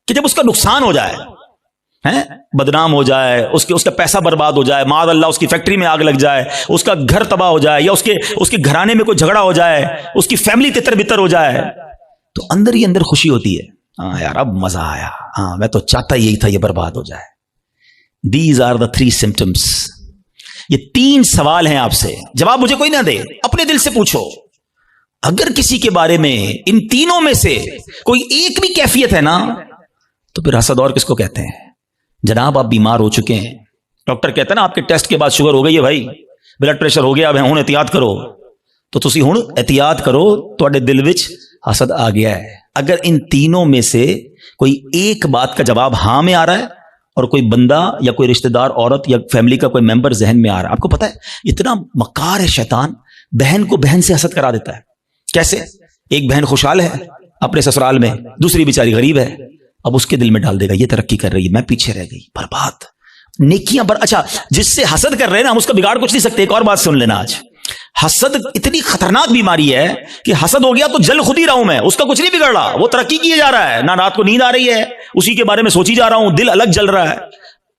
کہ جب اس کا نقصان ہو جائے, بدنام ہو جائے, اس کا پیسہ برباد ہو جائے, معاذ اللہ اس کی فیکٹری میں آگ لگ جائے, اس کا گھر تباہ ہو جائے, یا اس کے گھرانے میں کوئی جھگڑا ہو جائے, اس کی فیملی تتر بتر ہو جائے, تو اندر ہی اندر خوشی ہوتی ہے, ہاں یار اب مزہ آیا, ہاں میں تو چاہتا یہی تھا یہ برباد ہو جائے. These are the 3 symptoms. یہ 3 سوال ہیں آپ سے, جواب مجھے کوئی نہ دے, اپنے دل سے پوچھو. اگر کسی کے بارے میں ان تینوں میں سے کوئی ایک بھی کیفیت ہے نا, تو پھر حسد اور کس کو کہتے ہیں؟ جناب آپ بیمار ہو چکے ہیں, ڈاکٹر کہتا ہے نا آپ کے ٹیسٹ کے بعد شوگر ہو گئی ہے بھائی, بلڈ پریشر ہو گیا, اب ہن احتیاط کرو, تو تسی ہن احتیاط کرو, تواڈے دل وچ حسد آ گیا ہے. اگر ان تینوں میں سے کوئی ایک بات کا جواب ہاں میں آ رہا ہے, اور کوئی بندہ یا کوئی رشتہ دار عورت یا فیملی کا کوئی ممبر ذہن میں آ رہا ہے, آپ کو پتا ہے اتنا مکار ہے شیطان, بہن کو بہن سے حسد کرا دیتا ہے. کیسے؟ ایک بہن خوشحال ہے اپنے سسرال میں, دوسری بیچاری غریب ہے, اب اس کے دل میں ڈال دے گا یہ ترقی کر رہی ہے, میں پیچھے رہ گئی, برباد. نیکیاں اچھا جس سے حسد کر رہے ہیں نا, ہم اس کا بگاڑ کچھ نہیں سکتے. ایک اور بات سن لینا, آج حسد اتنی خطرناک بیماری ہے کہ حسد ہو گیا تو جل خود ہی رہا ہوں میں, اس کا کچھ نہیں بگڑ رہا, وہ ترقی کیے جا رہا ہے, نہ رات کو نیند آ رہی ہے, اسی کے بارے میں سوچی جا رہا ہوں, دل الگ جل رہا ہے.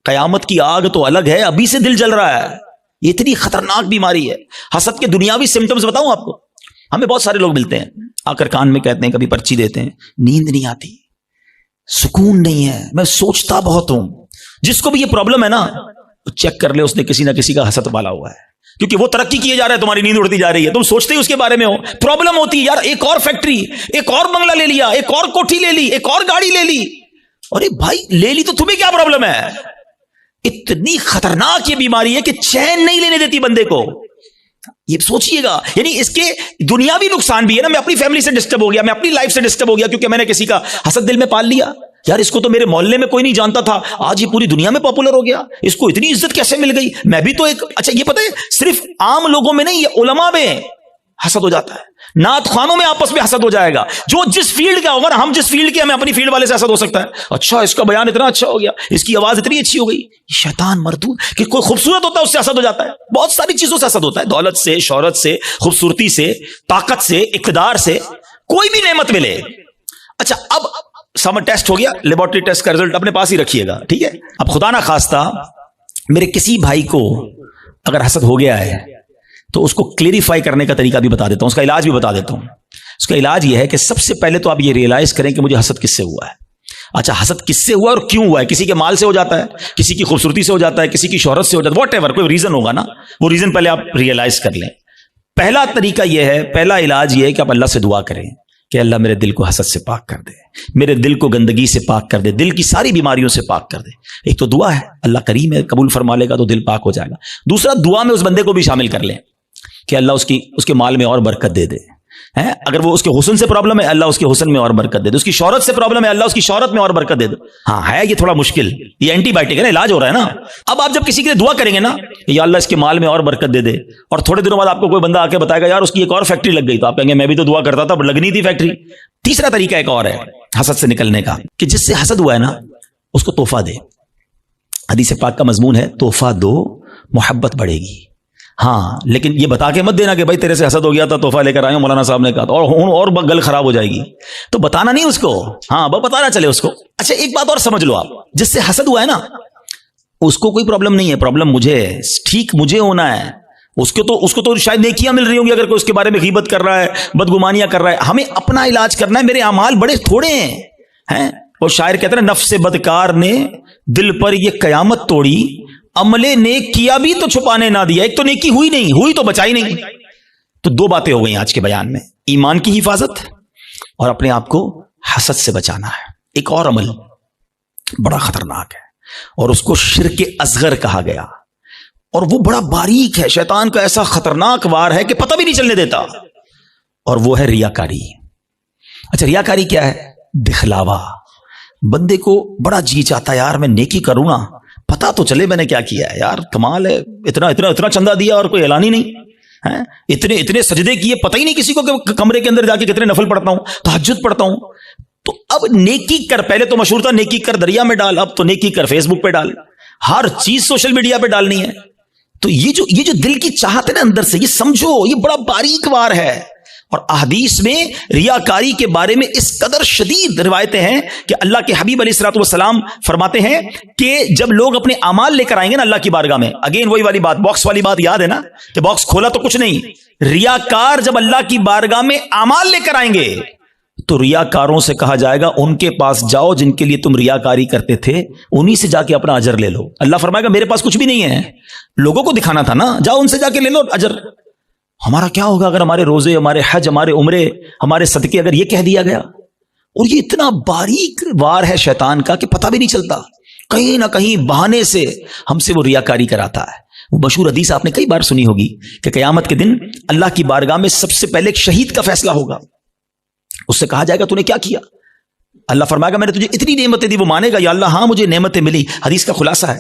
قیامت کی آگ تو الگ ہے, ابھی سے دل جل رہا ہے. یہ اتنی خطرناک بیماری ہے. حسد کے دنیاوی سمٹمز بتاؤں آپ کو, ہمیں بہت سارے لوگ ملتے ہیں, آ کر کان میں کہتے ہیں, کبھی پرچی دیتے ہیں, نیند نہیں آتی, سکون نہیں ہے, میں سوچتا بہت ہوں. جس کو بھی یہ پرابلم ہے نا, چیک کر لے اس نے کسی نہ کسی کا حسد پالا ہوا ہے, کیونکہ وہ ترقی کیے جا رہا ہے, تمہاری نیند اڑتی جا رہی ہے, تم سوچتے ہی اس کے بارے میں ہو. پرابلم ہوتی ہے یار, ایک اور فیکٹری, ایک اور بنگلہ لے لیا, ایک اور کوٹھی لے لی, ایک اور گاڑی لے لی. ارے بھائی لے لی تو تمہیں کیا پرابلم ہے؟ اتنی خطرناک یہ بیماری ہے کہ چین نہیں لینے دیتی بندے کو. یہ سوچئے گا, یعنی اس کے دنیاوی نقصان بھی ہے نا, میں اپنی فیملی سے ڈسٹرب ہو گیا, میں اپنی لائف سے ڈسٹرب ہو گیا, کیونکہ میں نے کسی کا حسد دل میں پال لیا. یار اس کو تو میرے محلے میں کوئی نہیں جانتا تھا, آج یہ پوری دنیا میں پاپولر ہو گیا, اس کو اتنی عزت کیسے مل گئی, میں بھی تو ایک. اچھا یہ پتہ ہے صرف عام لوگوں میں نہیں, یہ علماء میں حسد ہو جاتا ہے, نعت خوانوں میں آپس میں حسد ہو جائے گا. جو جس فیلڈ کا ہوگا نا, ہم جس فیلڈ کے, ہمیں اپنی فیلڈ والے سے حسد ہو سکتا ہے. اچھا اس کا بیان اتنا اچھا ہو گیا, اس کی آواز اتنی اچھی ہو گئی. شیطان مردود, کہ کوئی خوبصورت ہوتا ہے اس سے حسد ہو جاتا ہے. بہت ساری چیزوں سے حسد ہوتا ہے, دولت سے, شہرت سے, خوبصورتی سے, طاقت سے, اقتدار سے, کوئی بھی نعمت ملے. اچھا اب سمر ٹیسٹ ہو گیا, لیبورٹری ٹیسٹ کا رزلٹ اپنے پاس ہی رکھیے گا, ٹھیک ہے. اب خدا نہ خواستہ میرے کسی بھائی کو اگر حسد ہو گیا ہے تو اس کو کلیریفائی کرنے کا طریقہ بھی بتا دیتا ہوں, اس کا علاج بھی بتا دیتا ہوں. اس کا علاج یہ ہے کہ سب سے پہلے تو آپ یہ ریئلائز کریں کہ مجھے حسد کس سے ہوا ہے. اچھا حسد کس سے ہوا اور کیوں ہوا ہے؟ کسی کے مال سے ہو جاتا ہے, کسی کی خوبصورتی سے ہو جاتا ہے, کسی کی شہرت سے ہو جاتا ہے, واٹ ایور, کوئی ریزن ہوگا نا, وہ ریزن پہلے آپ ریئلائز کر لیں. پہلا طریقہ یہ ہے, پہلا علاج یہ ہے کہ آپ اللہ سے دعا کریں کہ اللہ میرے دل کو حسد سے پاک کر دے, میرے دل کو گندگی سے پاک کر دے, دل کی ساری بیماریوں سے پاک کر دے. ایک تو دعا ہے, اللہ کریم ہے, قبول فرما لے گا تو دل پاک ہو جائے گا. دوسرا, دعا میں اس بندے کو بھی شامل کر لیں کہ اللہ اس کے مال میں اور برکت دے دے. اگر وہ اس کے حسن سے پرابلم ہے, اللہ اس کے حسن میں اور برکت دے دے. اس کی شہرت سے پرابلم ہے, اللہ اس کی شہرت میں اور برکت دے دے. ہاں ہے یہ تھوڑا مشکل, یہ اینٹی بائیوٹک ہے نا, علاج ہو رہا ہے نا. اب آپ جب کسی کے لیے دعا کریں گے نا, یا اللہ اس کے مال میں اور برکت دے دے, اور تھوڑے دنوں بعد آپ کو کوئی بندہ آ کے بتائے گا یار اس کی ایک اور فیکٹری لگ گئی, تو آپ کہیں گے میں بھی تو دعا کرتا تھا, لگنی تھی فیکٹری. تیسرا طریقہ ایک اور ہے حسد سے نکلنے کا, کہ جس سے حسد ہوا ہے نا اس کو تحفہ دے. حدیث پاک کا مضمون ہے تحفہ دو محبت بڑھے گی. ہاں لیکن یہ بتا کے مت دینا کہ بھائی تیرے سے حسد ہو گیا تھا, تحفہ لے کر آئے ہوں, مولانا صاحب نے کہا, اور گل خراب ہو جائے گی. تو بتانا نہیں اس کو, ہاں بتانا چلے اس کو. اچھا ایک بات اور سمجھ لو آپ, جس سے حسد ہوا ہے نا اس کو کوئی پرابلم نہیں ہے, پرابلم مجھے ہے, ٹھیک مجھے ہونا ہے. اس کو تو شاید نیکیاں مل رہی ہوں گی اگر کوئی اس کے بارے میں غیبت کر رہا ہے, بدگمانیاں کر رہا ہے. ہمیں اپنا علاج کرنا ہے, میرے اعمال بڑے تھوڑے ہیں. وہ شاعر کہتے ہیں نفس بدکار نے دل پر یہ قیامت توڑی, عملے نیک کیا بھی تو چھپانے نہ دیا. ایک تو نیکی ہوئی نہیں, ہوئی تو بچائی نہیں. تو دو باتیں ہو گئی آج کے بیان میں, ایمان کی حفاظت اور اپنے آپ کو حسد سے بچانا ہے. ایک اور عمل بڑا خطرناک ہے اور اس کو شرک اصغر کہا گیا, اور وہ بڑا باریک ہے, شیطان کا ایسا خطرناک وار ہے کہ پتہ بھی نہیں چلنے دیتا, اور وہ ہے ریاکاری. اچھا ریاکاری کیا ہے؟ دکھلاوا. بندے کو بڑا جی چاہتا ہے یار میں نیکی کروں نا, پتا تو چلے میں نے کیا کیا ہے, یار کمال ہے, اتنا چندہ دیا اور کوئی اعلان ہی نہیں, اتنے سجدے کیے, پتہ ہی نہیں کسی کو کہ کمرے کے اندر جا کے کتنے نفل پڑھتا ہوں, تہجد پڑھتا ہوں. تو اب نیکی کر, پہلے تو مشہور تھا نیکی کر دریا میں ڈال, اب تو نیکی کر فیس بک پہ ڈال, ہر چیز سوشل میڈیا پہ ڈالنی ہے. تو یہ جو دل کی چاہت ہے نا اندر سے, یہ سمجھو یہ بڑا باریک وار ہے. اور احادیث میں ریاکاری کے بارے میں اس قدر شدید روایتیں ہیں کہ اللہ کے حبیب علیہ الصلوۃ والسلام فرماتے ہیں کہ جب لوگ اپنے اعمال لے کر آئیں گے نا اللہ کی بارگاہ میں, اگین وہی والی بات, باکس والی بات یاد ہے نا کہ باکس کھولا تو کچھ نہیں, ریاکار جب اللہ کی بارگاہ میں اعمال لے کر آئیں گے تو ریاکاروں سے کہا جائے گا ان کے پاس جاؤ جن کے لیے تم ریاکاری کرتے تھے، انہی سے جا کے اپنا اجر لے لو۔ اللہ فرمائے گا میرے پاس کچھ بھی نہیں ہے، لوگوں کو دکھانا تھا نا، جاؤ ان سے جا کے لے لو اجر۔ ہمارا کیا ہوگا اگر ہمارے روزے، ہمارے حج، ہمارے عمرے، ہمارے صدقے اگر یہ کہہ دیا گیا؟ اور یہ اتنا باریک وار ہے شیطان کا کہ پتہ بھی نہیں چلتا، کہیں نہ کہیں بہانے سے ہم سے وہ ریاکاری کراتا ہے۔ وہ مشہور حدیث آپ نے کئی بار سنی ہوگی کہ قیامت کے دن اللہ کی بارگاہ میں سب سے پہلے ایک شہید کا فیصلہ ہوگا۔ اس سے کہا جائے گا تو نے کیا کیا؟ اللہ فرمائے گا میں نے تجھے اتنی نعمتیں دی۔ وہ مانے گا یا اللہ ہاں مجھے نعمتیں ملی۔ حدیث کا خلاصہ ہے،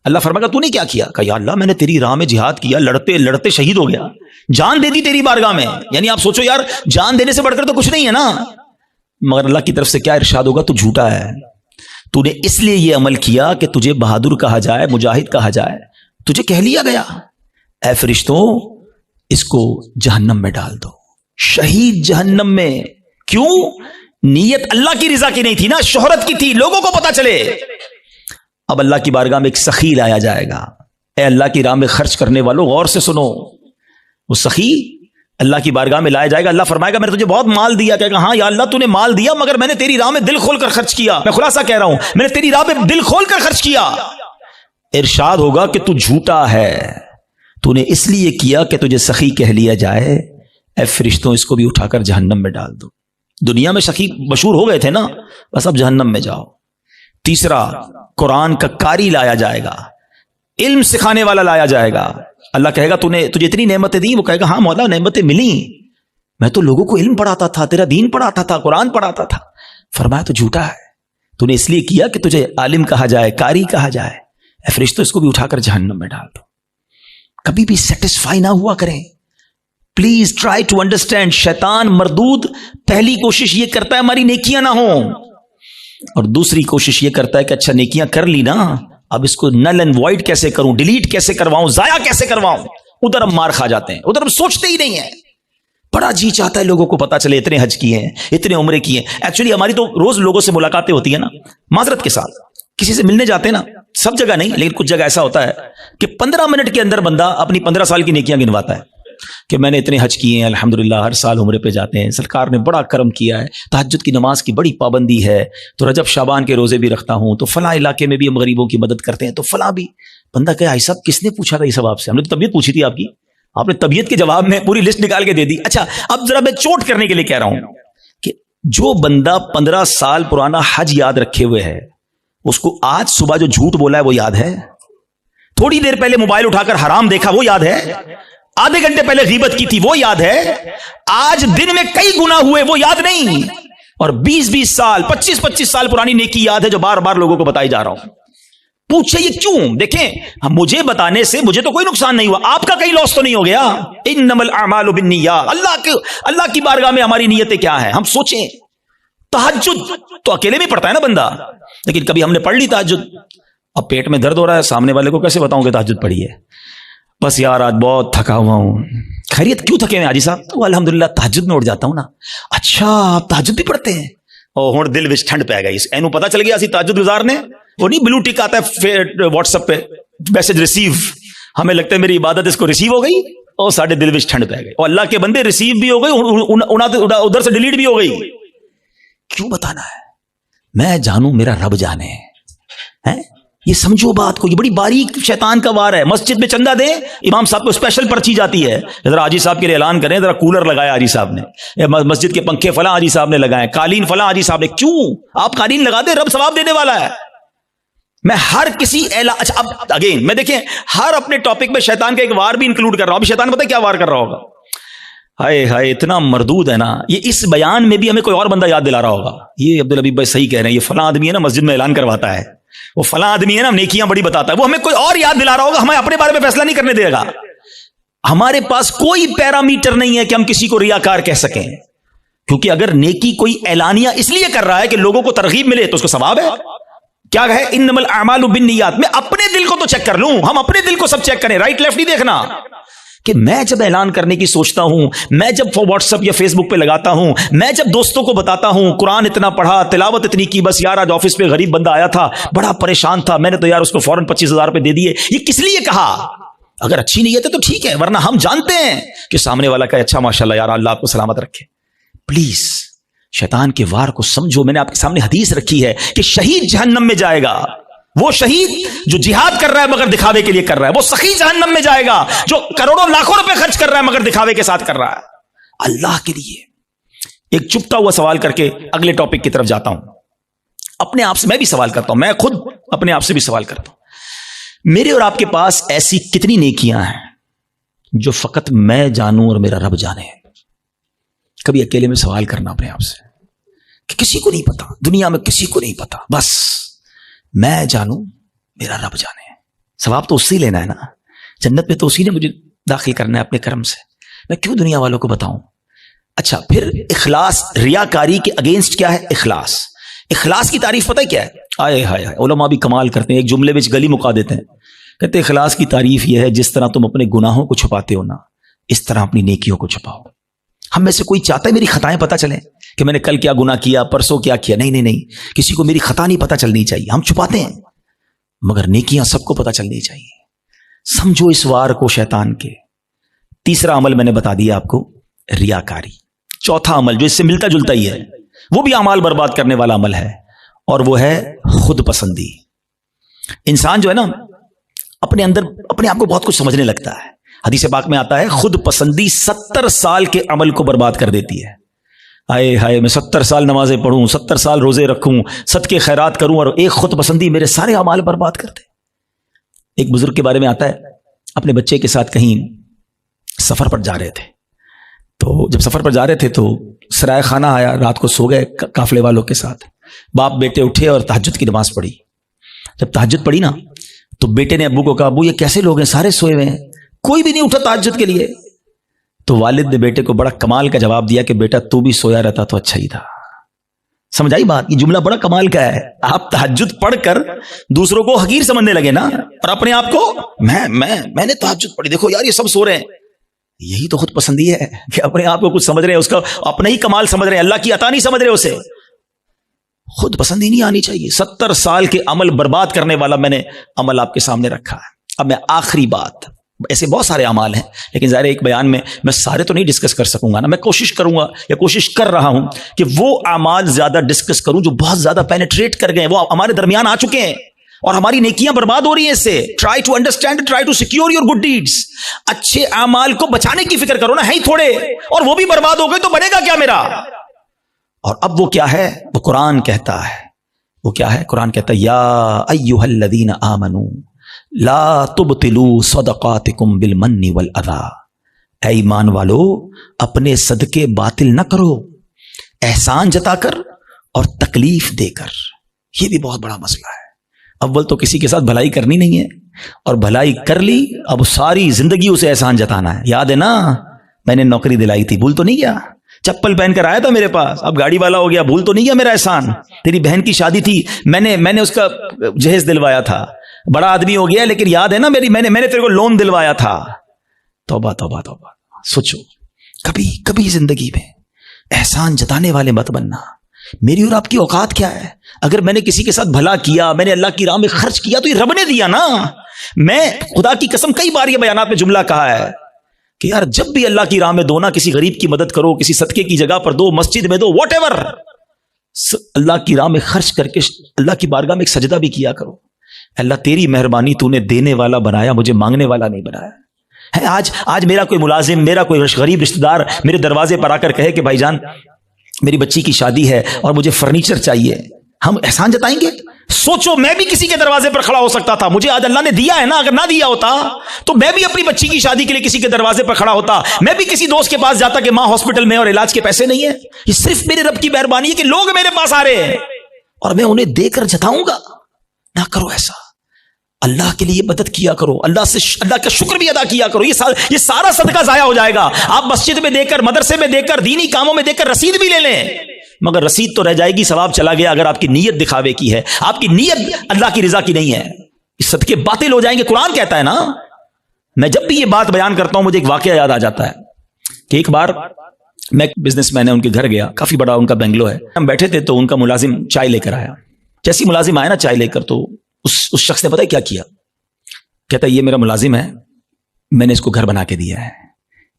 اللہ فرمائے گا تو نے کیا کیا؟ کہ یا اللہ میں نے تیری راہ میں جہاد کیا، لڑتے لڑتے شہید ہو گیا، جان دے دی تیری بارگاہ میں۔ یعنی آپ سوچو یار، جان دینے سے بڑھ کر تو کچھ نہیں ہے نا۔ مگر اللہ کی طرف سے کیا ارشاد ہوگا؟ تو جھوٹا ہے، تو نے اس لیے یہ عمل کیا کہ تجھے بہادر کہا جائے، مجاہد کہا جائے، تجھے کہہ لیا گیا اے فرشتوں اس کو جہنم میں ڈال دو۔ شہید جہنم میں کیوں؟ نیت اللہ کی رضا کی نہیں تھی نا، شہرت کی تھی، لوگوں کو پتا چلے۔ اب اللہ کی بارگاہ میں ایک سخی لایا جائے گا۔ اے اللہ کی راہ میں خرچ کرنے والوں غور سے سنو، وہ سخی اللہ کی بارگاہ میں لایا جائے گا۔ اللہ فرمائے گا میں نے تجھے بہت مال دیا، کہے گا ہاں یا اللہ تو نے مال دیا مگر میں نے تیری راہ میں دل کھول کر خرچ کیا۔ میں خلاصہ کہہ رہا ہوں، میں نے تیری راہ میں دل کھول کر خرچ کیا۔ ارشاد ہوگا کہ تو جھوٹا ہے، تو نے اس لیے کیا کہ تجھے سخی کہہ لیا جائے۔ اے فرشتوں اس کو بھی اٹھا کر جہنم میں ڈال دو۔ دنیا میں سخی مشہور ہو گئے تھے نا، بس اب جہنم میں جاؤ۔ تیسرا، قرآن کا قاری لایا جائے گا، علم سکھانے والا لایا جائے گا۔ اللہ کہے گا تجھے اتنی نعمتیں دی؟ وہ کہے گا ہاں مولا نعمتیں ملی، میں تو لوگوں کو علم پڑھاتا تھا، تیرا دین پڑھاتا تھا، قرآن پڑھاتا تھا۔ فرمایا تو جھوٹا ہے، تو نے اس لیے کیا کہ تجھے عالم کہا جائے، قاری کہا جائے۔ اے فرشتوں اس کو بھی اٹھا کر جہنم میں ڈال دو۔ کبھی بھی سیٹسفائی نہ ہوا کریں، پلیز ٹرائی ٹو انڈرسٹینڈ۔ شیطان مردود پہلی کوشش یہ کرتا ہے ہماری نیکیاں نہ ہوں، اور دوسری کوشش یہ کرتا ہے کہ اچھا نیکیاں کر لی نا، اب اس کو نل اینڈ وائڈ کیسے کروں، ڈیلیٹ کیسے کرواؤں، ضائع کیسے کرواؤں۔ ادھر ہم مار کھا جاتے ہیں، ادھر ہم سوچتے ہی نہیں ہیں۔ بڑا جی چاہتا ہے لوگوں کو پتا چلے اتنے حج کیے ہیں، اتنے عمرے کیے ہیں۔ ایکچولی ہماری تو روز لوگوں سے ملاقاتیں ہوتی ہیں نا، معذرت کے ساتھ کسی سے ملنے جاتے ہیں نا، سب جگہ نہیں لیکن کچھ جگہ ایسا ہوتا ہے کہ 15 منٹ کے اندر بندہ اپنی 15 سال کی نیکیاں گنواتا ہے کہ میں نے اتنے حج کیے ہیں، الحمدللہ ہر سال عمرے پہ جاتے ہیں، سرکار نے بڑا کرم کیا ہے، تہجد کی نماز کی بڑی پابندی ہے، تو رجب شعبان کے روزے بھی رکھتا ہوں، تو فلاں علاقے میں بھی ہم غریبوں کی مدد کرتے ہیں، تو فلاں بھی۔ بندہ کہ آئی صاحب کس نے پوچھا تھا یہ سب آپ سے؟ ہم نے تو طبیعت پوچھی تھی آپ کی، آپ نے طبیعت کے جواب میں پوری لسٹ نکال کے دے دی۔ اچھا اب ذرا میں چوٹ کرنے کے لیے کہہ رہا ہوں کہ جو بندہ 15 سال پرانا حج یاد رکھے ہوئے ہے، اس کو آج صبح جو جھوٹ بولا ہے وہ یاد ہے؟ تھوڑی دیر پہلے موبائل اٹھا کر حرام دیکھا وہ یاد ہے؟ آدھے گھنٹے پہلے غیبت کی تھی وہ یاد ہے؟ آج دن میں کئی گناہ ہوئے وہ یاد نہیں، اور 20 سال 25 سال پرانی نیکی یاد ہے جو بار بار لوگوں کو بتائی جا رہا ہوں۔ پوچھے یہ کیوں؟ دیکھیں مجھے بتانے سے مجھے تو کوئی نقصان نہیں ہوا، آپ کا کہیں لاس تو نہیں ہو گیا۔ انما الاعمال بالنیات، اللہ کی بارگاہ میں ہماری نیتیں کیا ہیں؟ ہم سوچیں۔ تہجد تو اکیلے میں پڑھتا ہے نا بندہ، لیکن کبھی ہم نے پڑھ لی تہجد، اب پیٹ میں درد ہو رہا ہے، سامنے والے کو کیسے بتاؤں کہ تہجد پڑھی ہے؟ بس یار آج بہت تھکا ہوا ہوں۔ خیریت کیوں تھکے ہیں حاجی صاحب؟ تو الحمدللہ تہجد میں اٹھ جاتا ہوں نا۔ اچھا آپ تہجد بھی پڑھتے ہیں؟ او ہن دل وچ ٹھنڈ پی گئی، اینو پتہ چل گیا اسی تہجد گزار نے، وہ نہیں بلو ٹک آتا ہے واٹس ایپ پہ میسج ریسیو، ہمیں لگتا ہے میری عبادت اس کو ریسیو ہو گئی، اور ساڈے دل وچ ٹھنڈ پی گئی، اور اللہ کے بندے ریسیو بھی ہو گئی، ادھر سے ڈیلیٹ بھی ہو گئی۔ کیوں بتانا ہے؟ میں جانوں میرا رب جانے ہیں۔ یہ سمجھو بات کو، یہ بڑی باریک شیطان کا وار ہے۔ مسجد میں چندہ دیں، امام صاحب کو اسپیشل پرچی جاتی ہے، ذرا حاجی صاحب کے لیے اعلان کریں، ذرا کولر لگایا حاجی صاحب نے، مسجد کے پنکھے فلاں حاجی صاحب نے لگائے، قالین فلاں حاجی صاحب نے۔ کیوں؟ آپ قالین لگا دیں، رب ثواب دینے والا ہے۔ میں ہر کسی اچھا اب اگین میں دیکھیں ہر اپنے ٹاپک میں شیطان کا ایک وار بھی انکلوڈ کر رہا ہوں۔ ابھی شیطان پتہ ہے کیا وار کر رہا ہوگا؟ ہائے ہائے اتنا مردود ہے نا، یہ اس بیان میں بھی ہمیں کوئی اور بندہ یاد دلا رہا ہوگا، یہ عبدالحبیب بھائی صحیح کہہ رہے ہیں، یہ فلاں آدمی ہے نا مسجد میں اعلان کرواتا ہے، وہ فلاں آدمی ہے نا نیکیاں بڑی بتاتا ہے، وہ ہمیں کوئی اور یاد دلا رہا ہوگا، ہمیں اپنے بارے میں فیصلہ نہیں کرنے دے گا۔ ہمارے پاس کوئی پیرامیٹر نہیں ہے کہ ہم کسی کو ریاکار کہہ سکیں، کیونکہ اگر نیکی کوئی اعلانیہ اس لیے کر رہا ہے کہ لوگوں کو ترغیب ملے تو اس کو ثواب ہے۔ کیا ہے؟ انما الاعمال بالنیات۔ میں اپنے دل کو تو چیک کر لوں، ہم اپنے دل کو سب چیک کریں، رائٹ لیفٹ نہیں دیکھنا کہ میں جب اعلان کرنے کی سوچتا ہوں، میں جب واٹس ایپ یا فیس بک پہ لگاتا ہوں، میں جب دوستوں کو بتاتا ہوں قرآن اتنا پڑھا، تلاوت اتنی کی، بس یار آج آفس پہ غریب بندہ آیا تھا بڑا پریشان تھا، میں نے تو یار اس کو فوراً 25,000 روپے دے دیے، یہ کس لیے کہا؟ اگر اچھی نیت ہے تو ٹھیک ہے، ورنہ ہم جانتے ہیں کہ سامنے والا کا اچھا ماشاءاللہ یار اللہ آپ کو سلامت رکھے۔ پلیز شیطان کے وار کو سمجھو. میں نے آپ کے سامنے حدیث رکھی ہے کہ شہید جہنم میں جائے گا. وہ شہید جو جہاد کر رہا ہے مگر دکھاوے کے لیے کر رہا ہے. وہ سخی جہنم میں جائے گا جو کروڑوں لاکھوں روپے خرچ کر رہا ہے مگر دکھاوے کے ساتھ کر رہا ہے اللہ کے لیے. ایک چپتا ہوا سوال کر کے اگلے ٹاپک کی طرف جاتا ہوں. اپنے آپ سے میں بھی سوال کرتا ہوں, میں خود اپنے آپ سے بھی سوال کرتا ہوں. میرے اور آپ کے پاس ایسی کتنی نیکیاں ہیں جو فقط میں جانوں اور میرا رب جانے. کبھی اکیلے میں سوال کرنا اپنے آپ سے کہ کسی کو نہیں پتا, دنیا میں کسی کو نہیں پتا, بس میں جانوں میرا رب جانے. ثواب تو اس سے لینا ہے نا, جنت میں تو اسی نے مجھے داخل کرنا ہے اپنے کرم سے. میں کیوں دنیا والوں کو بتاؤں. اچھا, پھر اخلاص, ریاکاری کے اگینسٹ کیا ہے اخلاص. اخلاص کی تعریف پتہ ہے کیا ہے؟ آئے ہائے ہائے, علماء بھی کمال کرتے ہیں, ایک جملے میں گلی مکا دیتے ہیں. کہتے ہیں اخلاص کی تعریف یہ ہے جس طرح تم اپنے گناہوں کو چھپاتے ہو نا, اس طرح اپنی نیکیوں کو چھپاؤ. ہم میں سے کوئی چاہتا ہے میری خطائیں پتہ چلیں کہ میں نے کل کیا گناہ کیا, پرسوں کیا کیا؟ نہیں نہیں نہیں, کسی کو میری خطا نہیں پتہ چلنی چاہیے. ہم چھپاتے ہیں, مگر نیکیاں سب کو پتہ چلنی چاہیے. سمجھو اس وار کو شیطان کے. تیسرا عمل میں نے بتا دیا آپ کو, ریاکاری. چوتھا عمل جو اس سے ملتا جلتا ہی ہے, وہ بھی اعمال برباد کرنے والا عمل ہے, اور وہ ہے خود پسندی. انسان جو ہے نا اپنے اندر اپنے آپ کو بہت کچھ سمجھنے لگتا ہے. حدیث پاک میں آتا ہے خود پسندی 70 سال کے عمل کو برباد کر دیتی ہے. آئے ہائے, میں 70 سال نمازیں پڑھوں, 70 سال روزے رکھوں, صدقے خیرات کروں, اور ایک خود پسندی میرے سارے اعمال برباد کر دے. ایک بزرگ کے بارے میں آتا ہے, اپنے بچے کے ساتھ کہیں سفر پر جا رہے تھے. تو جب سفر پر جا رہے تھے تو سرائے خانہ آیا, رات کو سو گئے قافلے والوں کے ساتھ. باپ بیٹے اٹھے اور تہجد کی نماز پڑھی. جب تہجد پڑھی نا تو بیٹے نے ابو کو کہا, ابو یہ کیسے لوگ ہیں, سارے سوئے ہوئے ہیں, کوئی بھی نہیں اٹھا تہجد کے لیے. تو والد نے بیٹے کو بڑا کمال کا جواب دیا کہ بیٹا تو بھی سویا رہتا تو اچھا ہی تھا. سمجھ آئی بات؟ یہ جملہ بڑا کمال کا ہے. آپ تہجد پڑھ کر دوسروں کو حقیر سمجھنے لگے نا, اور اپنے آپ کو میں نے تہجد پڑھی, دیکھو یار یہ سب سو رہے ہیں. یہی تو خود پسندی ہے کہ اپنے آپ کو کچھ سمجھ رہے ہیں, اس کا اپنا ہی کمال سمجھ رہے ہیں, اللہ کی عطا نہیں سمجھ رہے اسے. خود پسندی نہیں آنی چاہیے. 70 سال کے عمل برباد کرنے والا میں نے عمل آپ کے سامنے رکھا ہے. اب میں آخری بات, ایسے بہت سارے اعمال ہیں لیکن ظاہر ایک بیان میں سارے تو نہیں ڈسکس کر سکوں گا نا. میں کوشش کروں گا یا کوشش کر رہا ہوں کہ وہ اعمال زیادہ ڈسکس کروں جو بہت زیادہ پینیٹریٹ کر گئے, وہ ہمارے درمیان آ چکے ہیں اور ہماری نیکیاں برباد ہو رہی ہیں اس سے. Try to understand, try to secure your good deeds. اچھے اعمال کو بچانے کی فکر کرو نا, ہے ہی تھوڑے, اور وہ بھی برباد ہو گئے تو بنے گا کیا میرا. اور اب وہ کیا ہے, وہ قرآن کہتا ہے, وہ کیا ہے, قرآن کہتا ہے یا ایھا الذین آمنوا لا تبطلوا صدقاتکم بالمن والاذی. اے ایمان والو اپنے صدقے باطل نہ کرو احسان جتا کر اور تکلیف دے کر. یہ بھی بہت بڑا مسئلہ ہے. اول تو کسی کے ساتھ بھلائی کرنی نہیں ہے, اور بھلائی کر لی اب ساری زندگی اسے احسان جتانا ہے. یاد ہے نا میں نے نوکری دلائی تھی, بھول تو نہیں گیا؟ چپل پہن کر آیا تھا میرے پاس, اب گاڑی والا ہو گیا, بھول تو نہیں گیا میرا احسان؟ تیری بہن کی شادی تھی, میں نے اس کا جہیز دلوایا تھا, بڑا آدمی ہو گیا لیکن یاد ہے نا میں نے تیرے کو لون دلوایا تھا. توبہ توبہ توبہ. سوچو کبھی زندگی میں احسان جتانے والے مت بننا. میری اور آپ کی اوقات کیا ہے؟ اگر میں نے کسی کے ساتھ بھلا کیا, میں نے اللہ کی راہ میں خرچ کیا تو یہ رب نے دیا نا. میں خدا کی قسم کئی بار یہ بیانات میں جملہ کہا ہے کہ یار جب بھی اللہ کی راہ میں دو نا, کسی غریب کی مدد کرو, کسی صدقے کی جگہ پر دو, مسجد میں دو, واٹ ایور, اللہ کی راہ میں خرچ کر کے اللہ کی بارگاہ میں ایک سجدہ بھی کیا کرو. اللہ تیری مہربانی, تو نے دینے والا بنایا, مجھے مانگنے والا نہیں بنایا ہے. آج میرا کوئی ملازم, میرا کوئی غریب رشتہ دار میرے دروازے پر آ کر کہے کہ بھائی جان میری بچی کی شادی ہے اور مجھے فرنیچر چاہیے, ہم احسان جتائیں گے؟ سوچو میں بھی کسی کے دروازے پر کھڑا ہو سکتا تھا, مجھے آج اللہ نے دیا ہے نا, اگر نہ دیا ہوتا تو میں بھی اپنی بچی کی شادی کے لیے کسی کے دروازے پر کھڑا ہوتا, میں بھی کسی دوست کے پاس جاتا کہ ماں ہاسپٹل میں اور علاج کے پیسے نہیں ہیں. یہ صرف میرے رب کی مہربانی ہے کہ لوگ میرے پاس آ رہے ہیں اور میں انہیں دے کر جتاؤں گا. نہ کرو ایسا. اللہ کے لیے مدد کیا کرو, اللہ کا شکر بھی ادا کیا کرو. یہ سارا صدقہ ضائع ہو جائے گا. آپ مسجد میں دے کر, مدرسے میں دے کر, دینی کاموں میں دے کر رسید بھی لے لیں, مگر رسید تو رہ جائے گی, ثواب چلا گیا اگر آپ کی نیت دکھاوے کی ہے, آپ کی نیت اللہ کی رضا کی نہیں ہے. یہ صدقے باطل ہو جائیں گے. قرآن کہتا ہے نا. میں جب بھی یہ بات بیان کرتا ہوں مجھے ایک واقعہ یاد آ جاتا ہے کہ ایک بار میں ایک بزنس مین ہے ان کے گھر گیا, کافی بڑا ان کا بنگلو ہے. ہم بیٹھے تھے تو ان کا ملازم چائے لے کر آیا. جیسی ملازم آیا نا چائے لے کر, تو اس شخص نے پتہ ہے کیا کیا؟ کہتا ہے یہ میرا ملازم ہے, میں نے اس کو گھر بنا کے دیا ہے,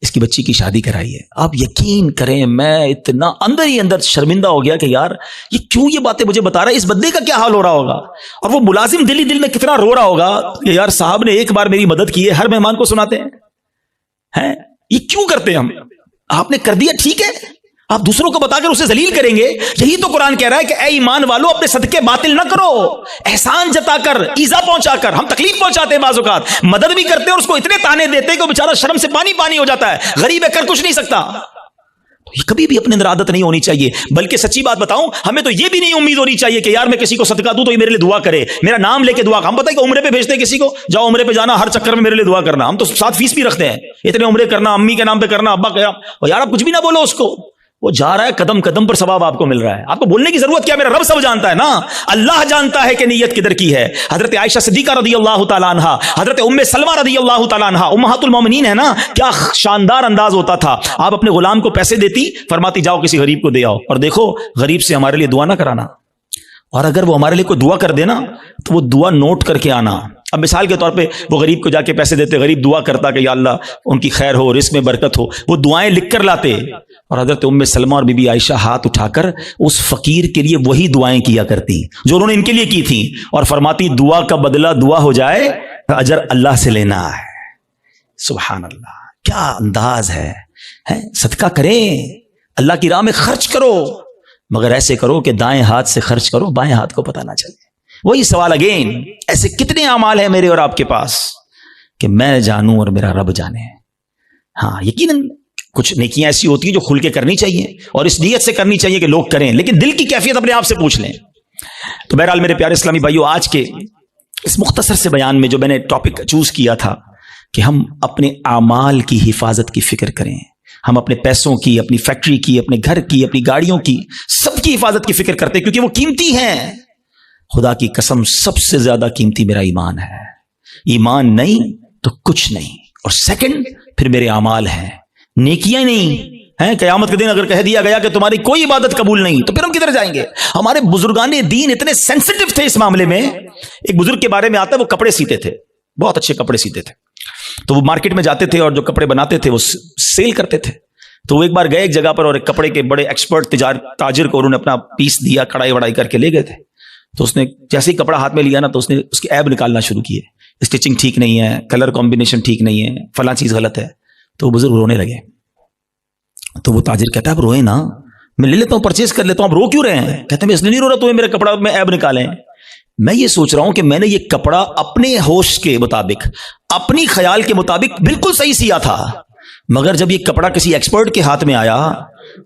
اس کی بچی کی شادی کرائی ہے. آپ یقین کریں میں اتنا اندر ہی اندر شرمندہ ہو گیا کہ یار یہ کیوں یہ باتیں مجھے بتا رہا ہے, اس بندے کا کیا حال ہو رہا ہوگا, اور وہ ملازم دل ہی دل میں کتنا رو رہا ہوگا کہ یار صاحب نے ایک بار میری مدد کی ہے, ہر مہمان کو سناتے ہیں. یہ کیوں کرتے ہیں ہم؟ آپ نے کر دیا ٹھیک ہے, آپ دوسروں کو بتا کر اسے ذلیل کریں گے. یہی تو قرآن کہہ رہا ہے کہ اے ایمان والو اپنے صدقے باطل نہ کرو, احسان جتا کر, ایذا پہنچا کر. ہم تکلیف پہنچاتے ہیں بعض اوقات, مدد بھی کرتے ہیں اور اس کو اتنے تانے دیتے ہیں کہ وہ بیچارہ شرم سے پانی پانی ہو جاتا ہے, غریب ہے کر کچھ نہیں سکتا. یہ کبھی بھی اپنے اندر عادت نہیں ہونی چاہیے. بلکہ سچی بات بتاؤں, ہمیں تو یہ بھی نہیں امید ہونی چاہیے کہ یار میں کسی کو صدقہ دوں تو یہ میرے لیے دعا کرے, میرا نام لے کے دعا. ہم بتائیں کہ عمرے پہ بھیجتے ہیں کسی کو, جاؤ عمرے پہ جانا, ہر چکر میں میرے لیے دعا کرنا. ہم تو ساتھ فیس بھی رکھتے ہیں, اتنے عمرے کرنا, امی کے نام پہ کرنا, ابا کا. یار آپ کچھ بھی نہ بولو اس کو, وہ جا رہا ہے قدم قدم پر ثواب آپ کو مل رہا ہے. آپ کو بولنے کی ضرورت کیا, میرا رب سب جانتا ہے نا, اللہ جانتا ہے کہ نیت کدھر کی ہے. حضرت عائشہ صدیقہ رضی اللہ تعالیٰ عنہ, حضرت ام سلمہ رضی اللہ تعالیٰ عنہ, امہات المومنین ہے نا, کیا شاندار انداز ہوتا تھا. آپ اپنے غلام کو پیسے دیتی, فرماتی جاؤ کسی غریب کو دے آؤ, اور دیکھو غریب سے ہمارے لیے دعا نہ کرانا, اور اگر وہ ہمارے لیے کوئی دعا کر دینا تو وہ دعا نوٹ کر کے آنا. اب مثال کے طور پہ وہ غریب کو جا کے پیسے دیتے, غریب دعا کرتا کہ یا اللہ ان کی خیر ہو, رزق میں برکت ہو, وہ دعائیں لکھ کر لاتے. اور حضرت ام سلمہ اور بی بی عائشہ ہاتھ اٹھا کر اس فقیر کے لیے وہی دعائیں کیا کرتی جو انہوں نے ان کے لیے کی تھی, اور فرماتی دعا کا بدلہ دعا ہو جائے, اجر اللہ سے لینا ہے. سبحان اللہ, کیا انداز ہے. صدقہ کریں, اللہ کی راہ میں خرچ کرو, مگر ایسے کرو کہ دائیں ہاتھ سے خرچ کرو, بائیں ہاتھ کو پتہ نہ چلے. وہی سوال اگین, ایسے کتنے اعمال ہیں میرے اور آپ کے پاس کہ میں جانوں اور میرا رب جانے. ہاں یقیناً کچھ نیکیاں ایسی ہوتی ہیں جو کھل کے کرنی چاہیے اور اس نیت سے کرنی چاہیے کہ لوگ کریں, لیکن دل کی کیفیت اپنے آپ سے پوچھ لیں. تو بہرحال میرے پیارے اسلامی بھائیو, آج کے اس مختصر سے بیان میں جو میں نے ٹاپک چوز کیا تھا کہ ہم اپنے اعمال کی حفاظت کی فکر کریں, ہم اپنے پیسوں کی, اپنی فیکٹری کی, اپنے گھر کی, اپنی گاڑیوں کی, سب کی حفاظت کی فکر کرتے ہیں کیونکہ وہ قیمتی ہیں. خدا کی قسم سب سے زیادہ قیمتی میرا ایمان ہے. ایمان نہیں تو کچھ نہیں, اور سیکنڈ پھر میرے اعمال ہیں, نیکیاں نہیں ہیں. قیامت کے دن اگر کہہ دیا گیا کہ تمہاری کوئی عبادت قبول نہیں تو پھر ہم کدھر جائیں گے؟ ہمارے بزرگان دین اتنے سینسٹیو تھے اس معاملے میں. ایک بزرگ کے بارے میں آتا ہے, وہ کپڑے سیتے تھے, بہت اچھے کپڑے سیتے تھے. تو وہ مارکیٹ میں جاتے تھے اور جو کپڑے بناتے تھے وہ سیل کرتے تھے. تو وہ ایک بار گئے ایک جگہ پر اور ایک کپڑے کے بڑے ایکسپرٹ تاجر کو انہوں نے اپنا پیس دیا, کڑائی وڑائی کر کے لے گئے تھے. تو اس نے جیسے ہی کپڑا ہاتھ میں لیا نا تو اس نے اس کے عیب نکالنا شروع کیے, اسٹچنگ ٹھیک نہیں ہے, کلر کمبینیشن ٹھیک نہیں ہے, فلاں چیز غلط ہے. تو وہ بزرگ رونے لگے. تو وہ تاجر کہتا ہے اب روئے نا, میں لے لیتا ہوں, پرچیز کر لیتا ہوں, اب رو کیوں رہے ہیں؟ کہتے ہیں میں اس لیے نہیں رو رہا تمہیں میرے کپڑا میں عیب نکالیں. میں یہ سوچ رہا ہوں کہ میں نے یہ کپڑا اپنے ہوش کے مطابق, اپنی خیال کے مطابق بالکل صحیح سیا تھا, مگر جب یہ کپڑا کسی ایکسپرٹ کے ہاتھ میں آیا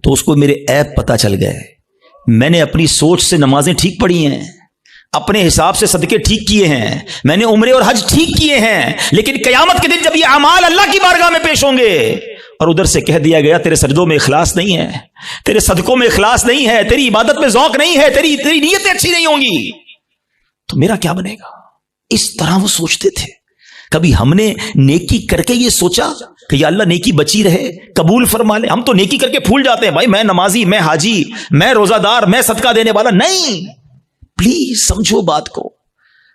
تو اس کو میرے عیب پتہ چل گئے. میں نے اپنی سوچ سے نمازیں ٹھیک پڑھی ہیں, اپنے حساب سے صدقے ٹھیک کیے ہیں, میں نے عمرے اور حج ٹھیک کیے ہیں, لیکن قیامت کے دن جب یہ اعمال اللہ کی بارگاہ میں پیش ہوں گے اور ادھر سے کہہ دیا گیا تیرے سجدوں میں اخلاص نہیں ہے, تیرے صدقوں میں اخلاص نہیں ہے, تیری عبادت میں ذوق نہیں ہے, تیری نیتیں اچھی نہیں ہوں گی, تو میرا کیا بنے گا؟ اس طرح وہ سوچتے تھے. کبھی ہم نے نیکی کر کے یہ سوچا کہ یا اللہ نیکی بچی رہے, قبول فرما لے. ہم تو نیکی کر کے پھول جاتے ہیں, بھائی میں نمازی, میں حاجی, میں روزہ دار, میں صدقہ دینے والا. نہیں, پلیز سمجھو بات کو.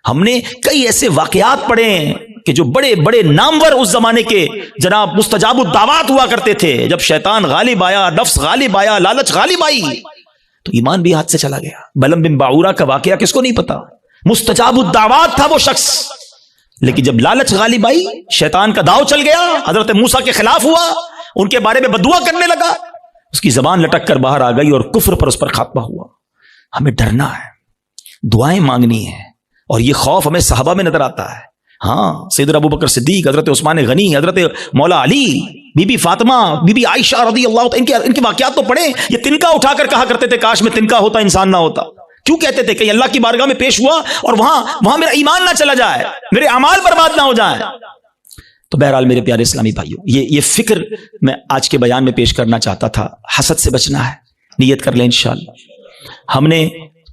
ہم نے کئی ایسے واقعات پڑھے ہیں کہ جو بڑے بڑے نامور اس زمانے کے جناب مستجاب الدعوات ہوا کرتے تھے. جب شیطان غالب آیا, نفس غالب آیا, لالچ غالب آئی تو ایمان بھی ہاتھ سے چلا گیا. بلم بن باعورہ کا واقعہ کس کو نہیں پتا؟ مستجاب الدعوات تھا وہ شخص, لیکن جب لالچ غالب آئی, شیطان کا داؤ چل گیا, حضرت موسیٰ کے خلاف ہوا, ان کے بارے میں بددعا کرنے لگا, اس کی زبان لٹک کر باہر آ گئی اور کفر پر اس پر خاتمہ ہوا. ہمیں ڈرنا ہے, دعائیں مانگنی ہیں, اور یہ خوف ہمیں صحابہ میں نظر آتا ہے. ہاں, سیدنا ابوبکر صدیق, حضرت عثمان غنی, حضرت مولا علی, be be Fatima, be be عائشہ رضی اللہ عنہ, ان کے واقعات تو پڑھیں. یہ تنکا اٹھا کر کہا کرتے تھے کاش میں تنکا ہوتا انسان نہ ہوتا. کیوں کہتے تھے کہ اللہ کی بارگاہ میں پیش ہوا اور وہاں میرا ایمان نہ چلا جائے, میرے اعمال برباد نہ ہو جائیں. تو بہرحال میرے پیارے اسلامی بھائیو, یہ فکر میں آج کے بیان میں پیش کرنا چاہتا تھا. حسد سے بچنا ہے, نیت کر لیں انشاءاللہ. ہم نے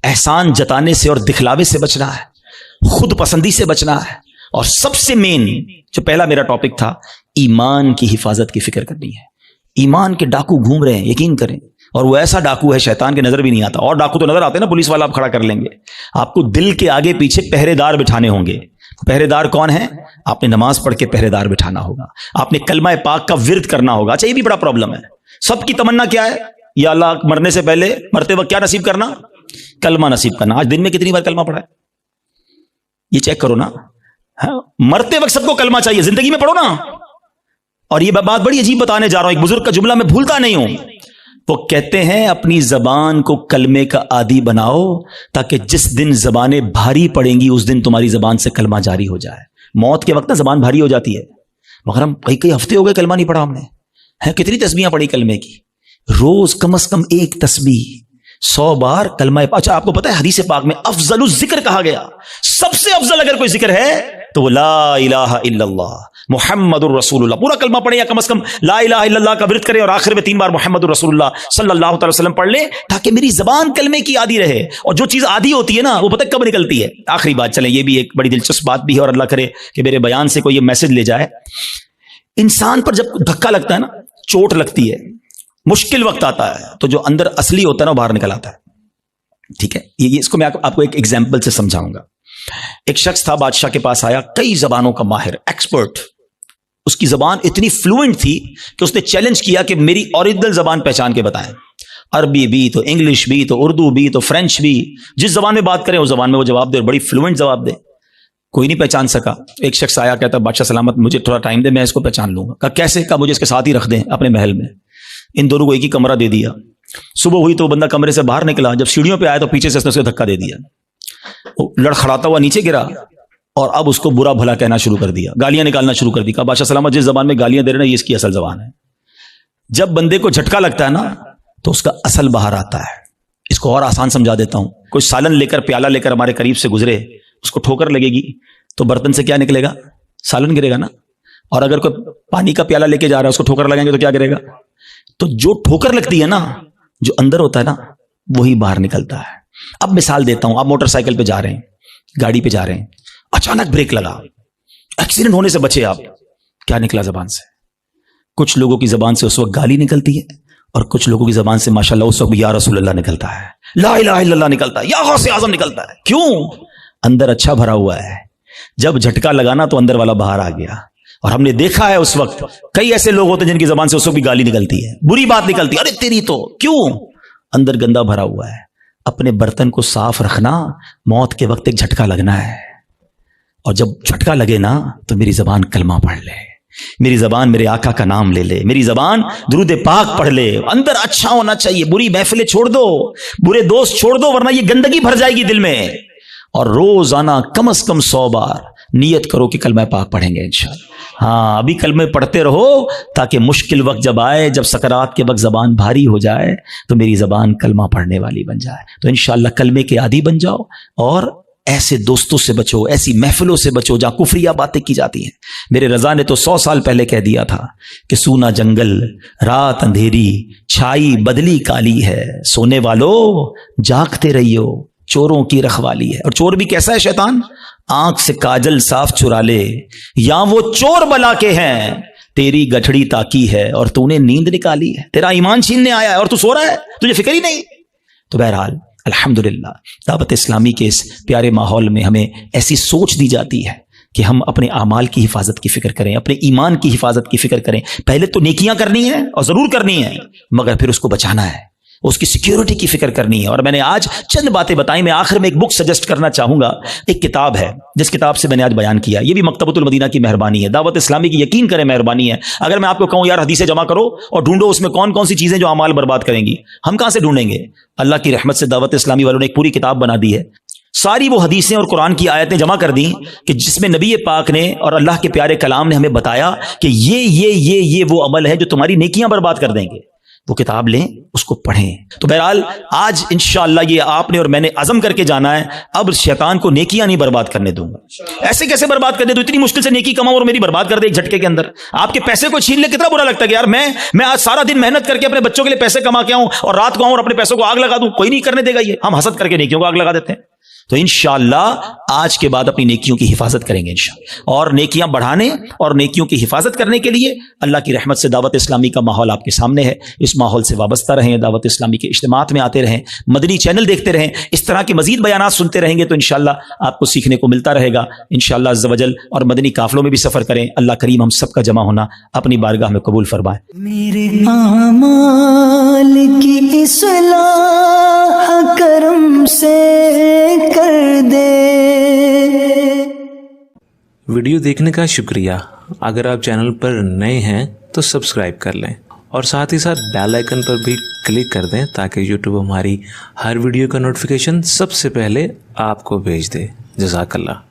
احسان جتانے سے اور دکھلاوے سے بچنا ہے, خود پسندی سے بچنا ہے, اور سب سے مین جو پہلا میرا ٹاپک تھا, ایمان کی حفاظت کی فکر کرنی ہے. ایمان کے ڈاکو گھوم رہے ہیں, یقین کریں, اور وہ ایسا ڈاکو ہے شیطان کے نظر بھی نہیں آتا. اور ڈاکو تو نظر آتے ہیں نا, پولیس والا آپ کھڑا کر لیں گے, آپ کو دل کے آگے پیچھے پہرے دار بٹھانے ہوں گے, پہرے دار کون ہے؟ آپ نے نماز پڑھ کے پہرے دار بٹھانا ہوگا، آپ نے کلمہ پاک کا ورد کرنا ہوگا. اچھا یہ بھی بڑا پرابلم ہے، سب کی تمنا کیا ہے؟ یا اللہ مرنے سے پہلے، مرتے وقت کیا نصیب کرنا؟ کلمہ نصیب کرنا. آج دن میں کتنی بار کلمہ پڑھا ہے؟ یہ چیک کرو نا. مرتے وقت سب کو کلمہ چاہیے، زندگی میں پڑھو نا. اور یہ بات بڑی عجیب بتانے جا رہا ہوں، ایک بزرگ کا جملہ میں بھولتا نہیں ہوں. وہ کہتے ہیں اپنی زبان کو کلمے کا عادی بناؤ تاکہ جس دن زبانیں بھاری پڑیں گی اس دن تمہاری زبان سے کلمہ جاری ہو جائے. موت کے وقت نا زبان بھاری ہو جاتی ہے، مگر ہم کئی ہفتے ہو گئے کلمہ نہیں پڑھا ہم نے. کتنی تسبیحاں پڑھی کلمے کی؟ روز کم از کم ایک تسبیح 100 بار کلمہ. اچھا آپ کو پتہ ہے حدیث پاک میں افضل الذکر کہا گیا، سب سے افضل اگر کوئی ذکر ہے تو وہ لا الہ الا اللہ محمد الرسول اللہ. پورا کلمہ پڑھیں یا کم از کم لا الہ الا اللہ کا ورد کریں اور آخر میں 3 بار محمد الرسول اللہ صلی اللہ علیہ وسلم پڑھ لیں تاکہ میری زبان کلمے کی عادی رہے. اور جو چیز عادی ہوتی ہے نا وہ پتہ کب نکلتی ہے؟ آخری بات چلیں، یہ بھی ایک بڑی دلچسپ بات بھی ہے اور اللہ کرے کہ میرے بیان سے کوئی یہ میسج لے جائے. انسان پر جب دھکا لگتا ہے نا، چوٹ لگتی ہے، مشکل وقت آتا ہے تو جو اندر اصلی ہوتا ہے نا باہر نکل آتا ہے. ٹھیک ہے، یہ اس کو میں آپ کو ایک ایگزامپل سے سمجھاؤں گا. ایک شخص تھا، بادشاہ کے پاس آیا، کئی زبانوں کا ماہر، ایکسپرٹ. اس کی زبان اتنی فلوئنٹ تھی کہ اس نے چیلنج کیا کہ میری اوریجنل زبان پہچان کے بتائیں. عربی بھی تو انگلش بھی تو اردو بھی تو فرینچ بھی، جس زبان میں بات کریں اس زبان میں وہ جواب دے اور بڑی فلوئنٹ جواب دے. کوئی نہیں پہچان سکا. ایک شخص آیا، کہتا بادشاہ سلامت مجھے تھوڑا ٹائم دے، میں اس کو پہچان لوں گا. کہا کیسے؟ کہا مجھے اس کے ساتھ ہی رکھ دیں اپنے محل میں. ان دونوں کو ایک ہی کمرہ دے دیا. صبح ہوئی تو بندہ کمرے سے باہر نکلا، جب سیڑھیوں پہ آیا تو پیچھے سے اس نے اسے دھکا دے دیا، لڑکھڑاتا ہوا نیچے گرا اور اب اس کو برا بھلا کہنا شروع کر دیا، گالیاں نکالنا شروع کر دی. کہا بادشاہ سلامت جس زبان میں گالیاں دے رہے ہیں یہ اس کی اصل زبان ہے. جب بندے کو جھٹکا لگتا ہے نا تو اس کا اصل باہر آتا ہے. اس کو اور آسان سمجھا دیتا ہوں. کوئی سالن لے کر، پیالہ لے کر ہمارے قریب سے گزرے، اس کو ٹھوکر لگے گی تو برتن سے کیا نکلے گا؟ سالن گرے گا نا. اور اگر کوئی پانی کا پیالہ لے کے جا رہا ہے، اس کو ٹھوکر لگیں گے تو کیا گرے گا؟ تو جو ٹھوکر لگتی ہے نا، جو اندر ہوتا ہے نا وہی باہر نکلتا ہے. اب مثال دیتا ہوں، آپ موٹر سائیکل پہ جا رہے ہیں، گاڑی پہ جا رہے ہیں، اچانک بریک لگا، ایکسیڈنٹ ہونے سے بچے آپ. کیا نکلا زبان سے؟ کچھ لوگوں کی زبان سے اس وقت گالی نکلتی ہے اور کچھ لوگوں کی زبان سے ماشاءاللہ اس وقت یا رسول اللہ نکلتا ہے، لا الہ الا اللہ نکلتا ہے، یا غوث اعظم نکلتا ہے. کیوں؟ اندر اچھا بھرا ہوا ہے. جب جھٹکا لگانا تو اندر والا باہر آ گیا. اور ہم نے دیکھا ہے اس وقت کئی ایسے لوگ ہوتے ہیں جن کی زبان سے اس وقت بھی گالی نکلتی ہے، بری بات نکلتی ہے، ارے تیری تو. کیوں؟ اندر گندا بھرا ہوا ہے. اپنے برتن کو صاف رکھنا، موت کے وقت ایک جھٹکا لگنا ہے. اور جب جھٹکا لگے نا تو میری زبان کلمہ پڑھ لے، میری زبان میرے آقا کا نام لے لے، میری زبان درود پاک پڑھ لے. اندر اچھا ہونا چاہیے. بری محفلیں چھوڑ دو، برے دوست چھوڑ دو، ورنہ یہ گندگی بھر جائے گی دل میں. اور روزانہ کم از کم 100 بار نیت کرو کہ کلمہ پاک پڑھیں گے انشاءاللہ. ہاں ابھی کلمے پڑھتے رہو تاکہ مشکل وقت جب آئے، جب سکرات کے وقت زبان بھاری ہو جائے تو میری زبان کلمہ پڑھنے والی بن جائے. تو انشاءاللہ کلمے کے عادی بن جاؤ اور ایسے دوستوں سے بچو، ایسی محفلوں سے بچو جہاں کفریہ باتیں کی جاتی ہیں. میرے رضا نے تو 100 سال پہلے کہہ دیا تھا کہ سونا جنگل، رات اندھیری، چھائی بدلی کالی ہے، سونے والو جاگتے رہیو، چوروں کی رکھوالی ہے. اور چور بھی کیسا ہے شیطان؟ آنکھ سے کاجل صاف چرا لے، یا وہ چور بلا کے ہیں، تیری گٹھڑی تاکی ہے اور تو نے نیند نکالی ہے. تیرا ایمان چھیننے آیا ہے اور تو سو رہا ہے، تجھے فکر ہی نہیں. تو بہرحال الحمدللہ دعوت اسلامی کے اس پیارے ماحول میں ہمیں ایسی سوچ دی جاتی ہے کہ ہم اپنے اعمال کی حفاظت کی فکر کریں، اپنے ایمان کی حفاظت کی فکر کریں. پہلے تو نیکیاں کرنی ہیں اور ضرور کرنی ہیں، مگر پھر اس کو بچانا ہے، اس کی سیکیورٹی کی فکر کرنی ہے. اور میں نے آج چند باتیں بتائیں. میں آخر میں ایک بک سجیسٹ کرنا چاہوں گا. ایک کتاب ہے جس کتاب سے میں نے آج بیان کیا، یہ بھی مکتبۃ المدینہ کی مہربانی ہے، دعوت اسلامی کی یقین کریں مہربانی ہے. اگر میں آپ کو کہوں یار حدیثیں جمع کرو اور ڈھونڈو اس میں کون کون سی چیزیں جو اعمال برباد کریں گی، ہم کہاں سے ڈھونڈیں گے؟ اللہ کی رحمت سے دعوت اسلامی والوں نے ایک پوری کتاب بنا دی ہے. ساری وہ حدیثیں اور قرآن کی آیتیں جمع کر دیں کہ جس میں نبی پاک نے اور اللہ کے پیارے کلام نے ہمیں بتایا کہ یہ وہ عمل ہے جو تمہاری نیکیاں برباد کر دیں گے. وہ کتاب لیں، اس کو پڑھیں. تو بہرحال آج انشاءاللہ یہ آپ نے اور میں نے عزم کر کے جانا ہے، اب شیطان کو نیکیاں نہیں برباد کرنے دوں گا. ایسے کیسے برباد کر دے؟ تو اتنی مشکل سے نیکی کماؤ اور میری برباد کر دے ایک جھٹکے کے اندر. آپ کے پیسے کو چھین لے کتنا برا لگتا ہے کہ یار میں آج سارا دن محنت کر کے اپنے بچوں کے لیے پیسے کما کے آؤں اور رات کو آؤں اور اپنے پیسوں کو آگ لگا دوں. کوئی نہیں کرنے دے گا. یہ ہم حسد کر کے نیکیوں کو آگ لگا دیتے ہیں. تو انشاءاللہ آج کے بعد اپنی نیکیوں کی حفاظت کریں گے انشاءاللہ، اور نیکیاں بڑھانے اور نیکیوں کی حفاظت کرنے کے لیے اللہ کی رحمت سے دعوت اسلامی کا ماحول آپ کے سامنے ہے، اس ماحول سے وابستہ رہیں، دعوت اسلامی کے اجتماعات میں آتے رہیں، مدنی چینل دیکھتے رہیں، اس طرح کے مزید بیانات سنتے رہیں گے تو انشاءاللہ آپ کو سیکھنے کو ملتا رہے گا انشاءاللہ عز و جل، اور مدنی قافلوں میں بھی سفر کریں۔ اللہ کریم ہم سب کا جمع ہونا اپنی بارگاہ میں قبول فرمائے۔ میرے اعمال کی اصلاح کرم سے کر دے۔ ویڈیو دیکھنے کا شکریہ۔ اگر آپ چینل پر نئے ہیں تو سبسکرائب کر لیں اور ساتھ ہی ساتھ بیل آئیکن پر بھی کلک کر دیں تاکہ یوٹیوب ہماری ہر ویڈیو کا نوٹیفیکیشن سب سے پہلے آپ کو بھیج دے۔ جزاک اللہ۔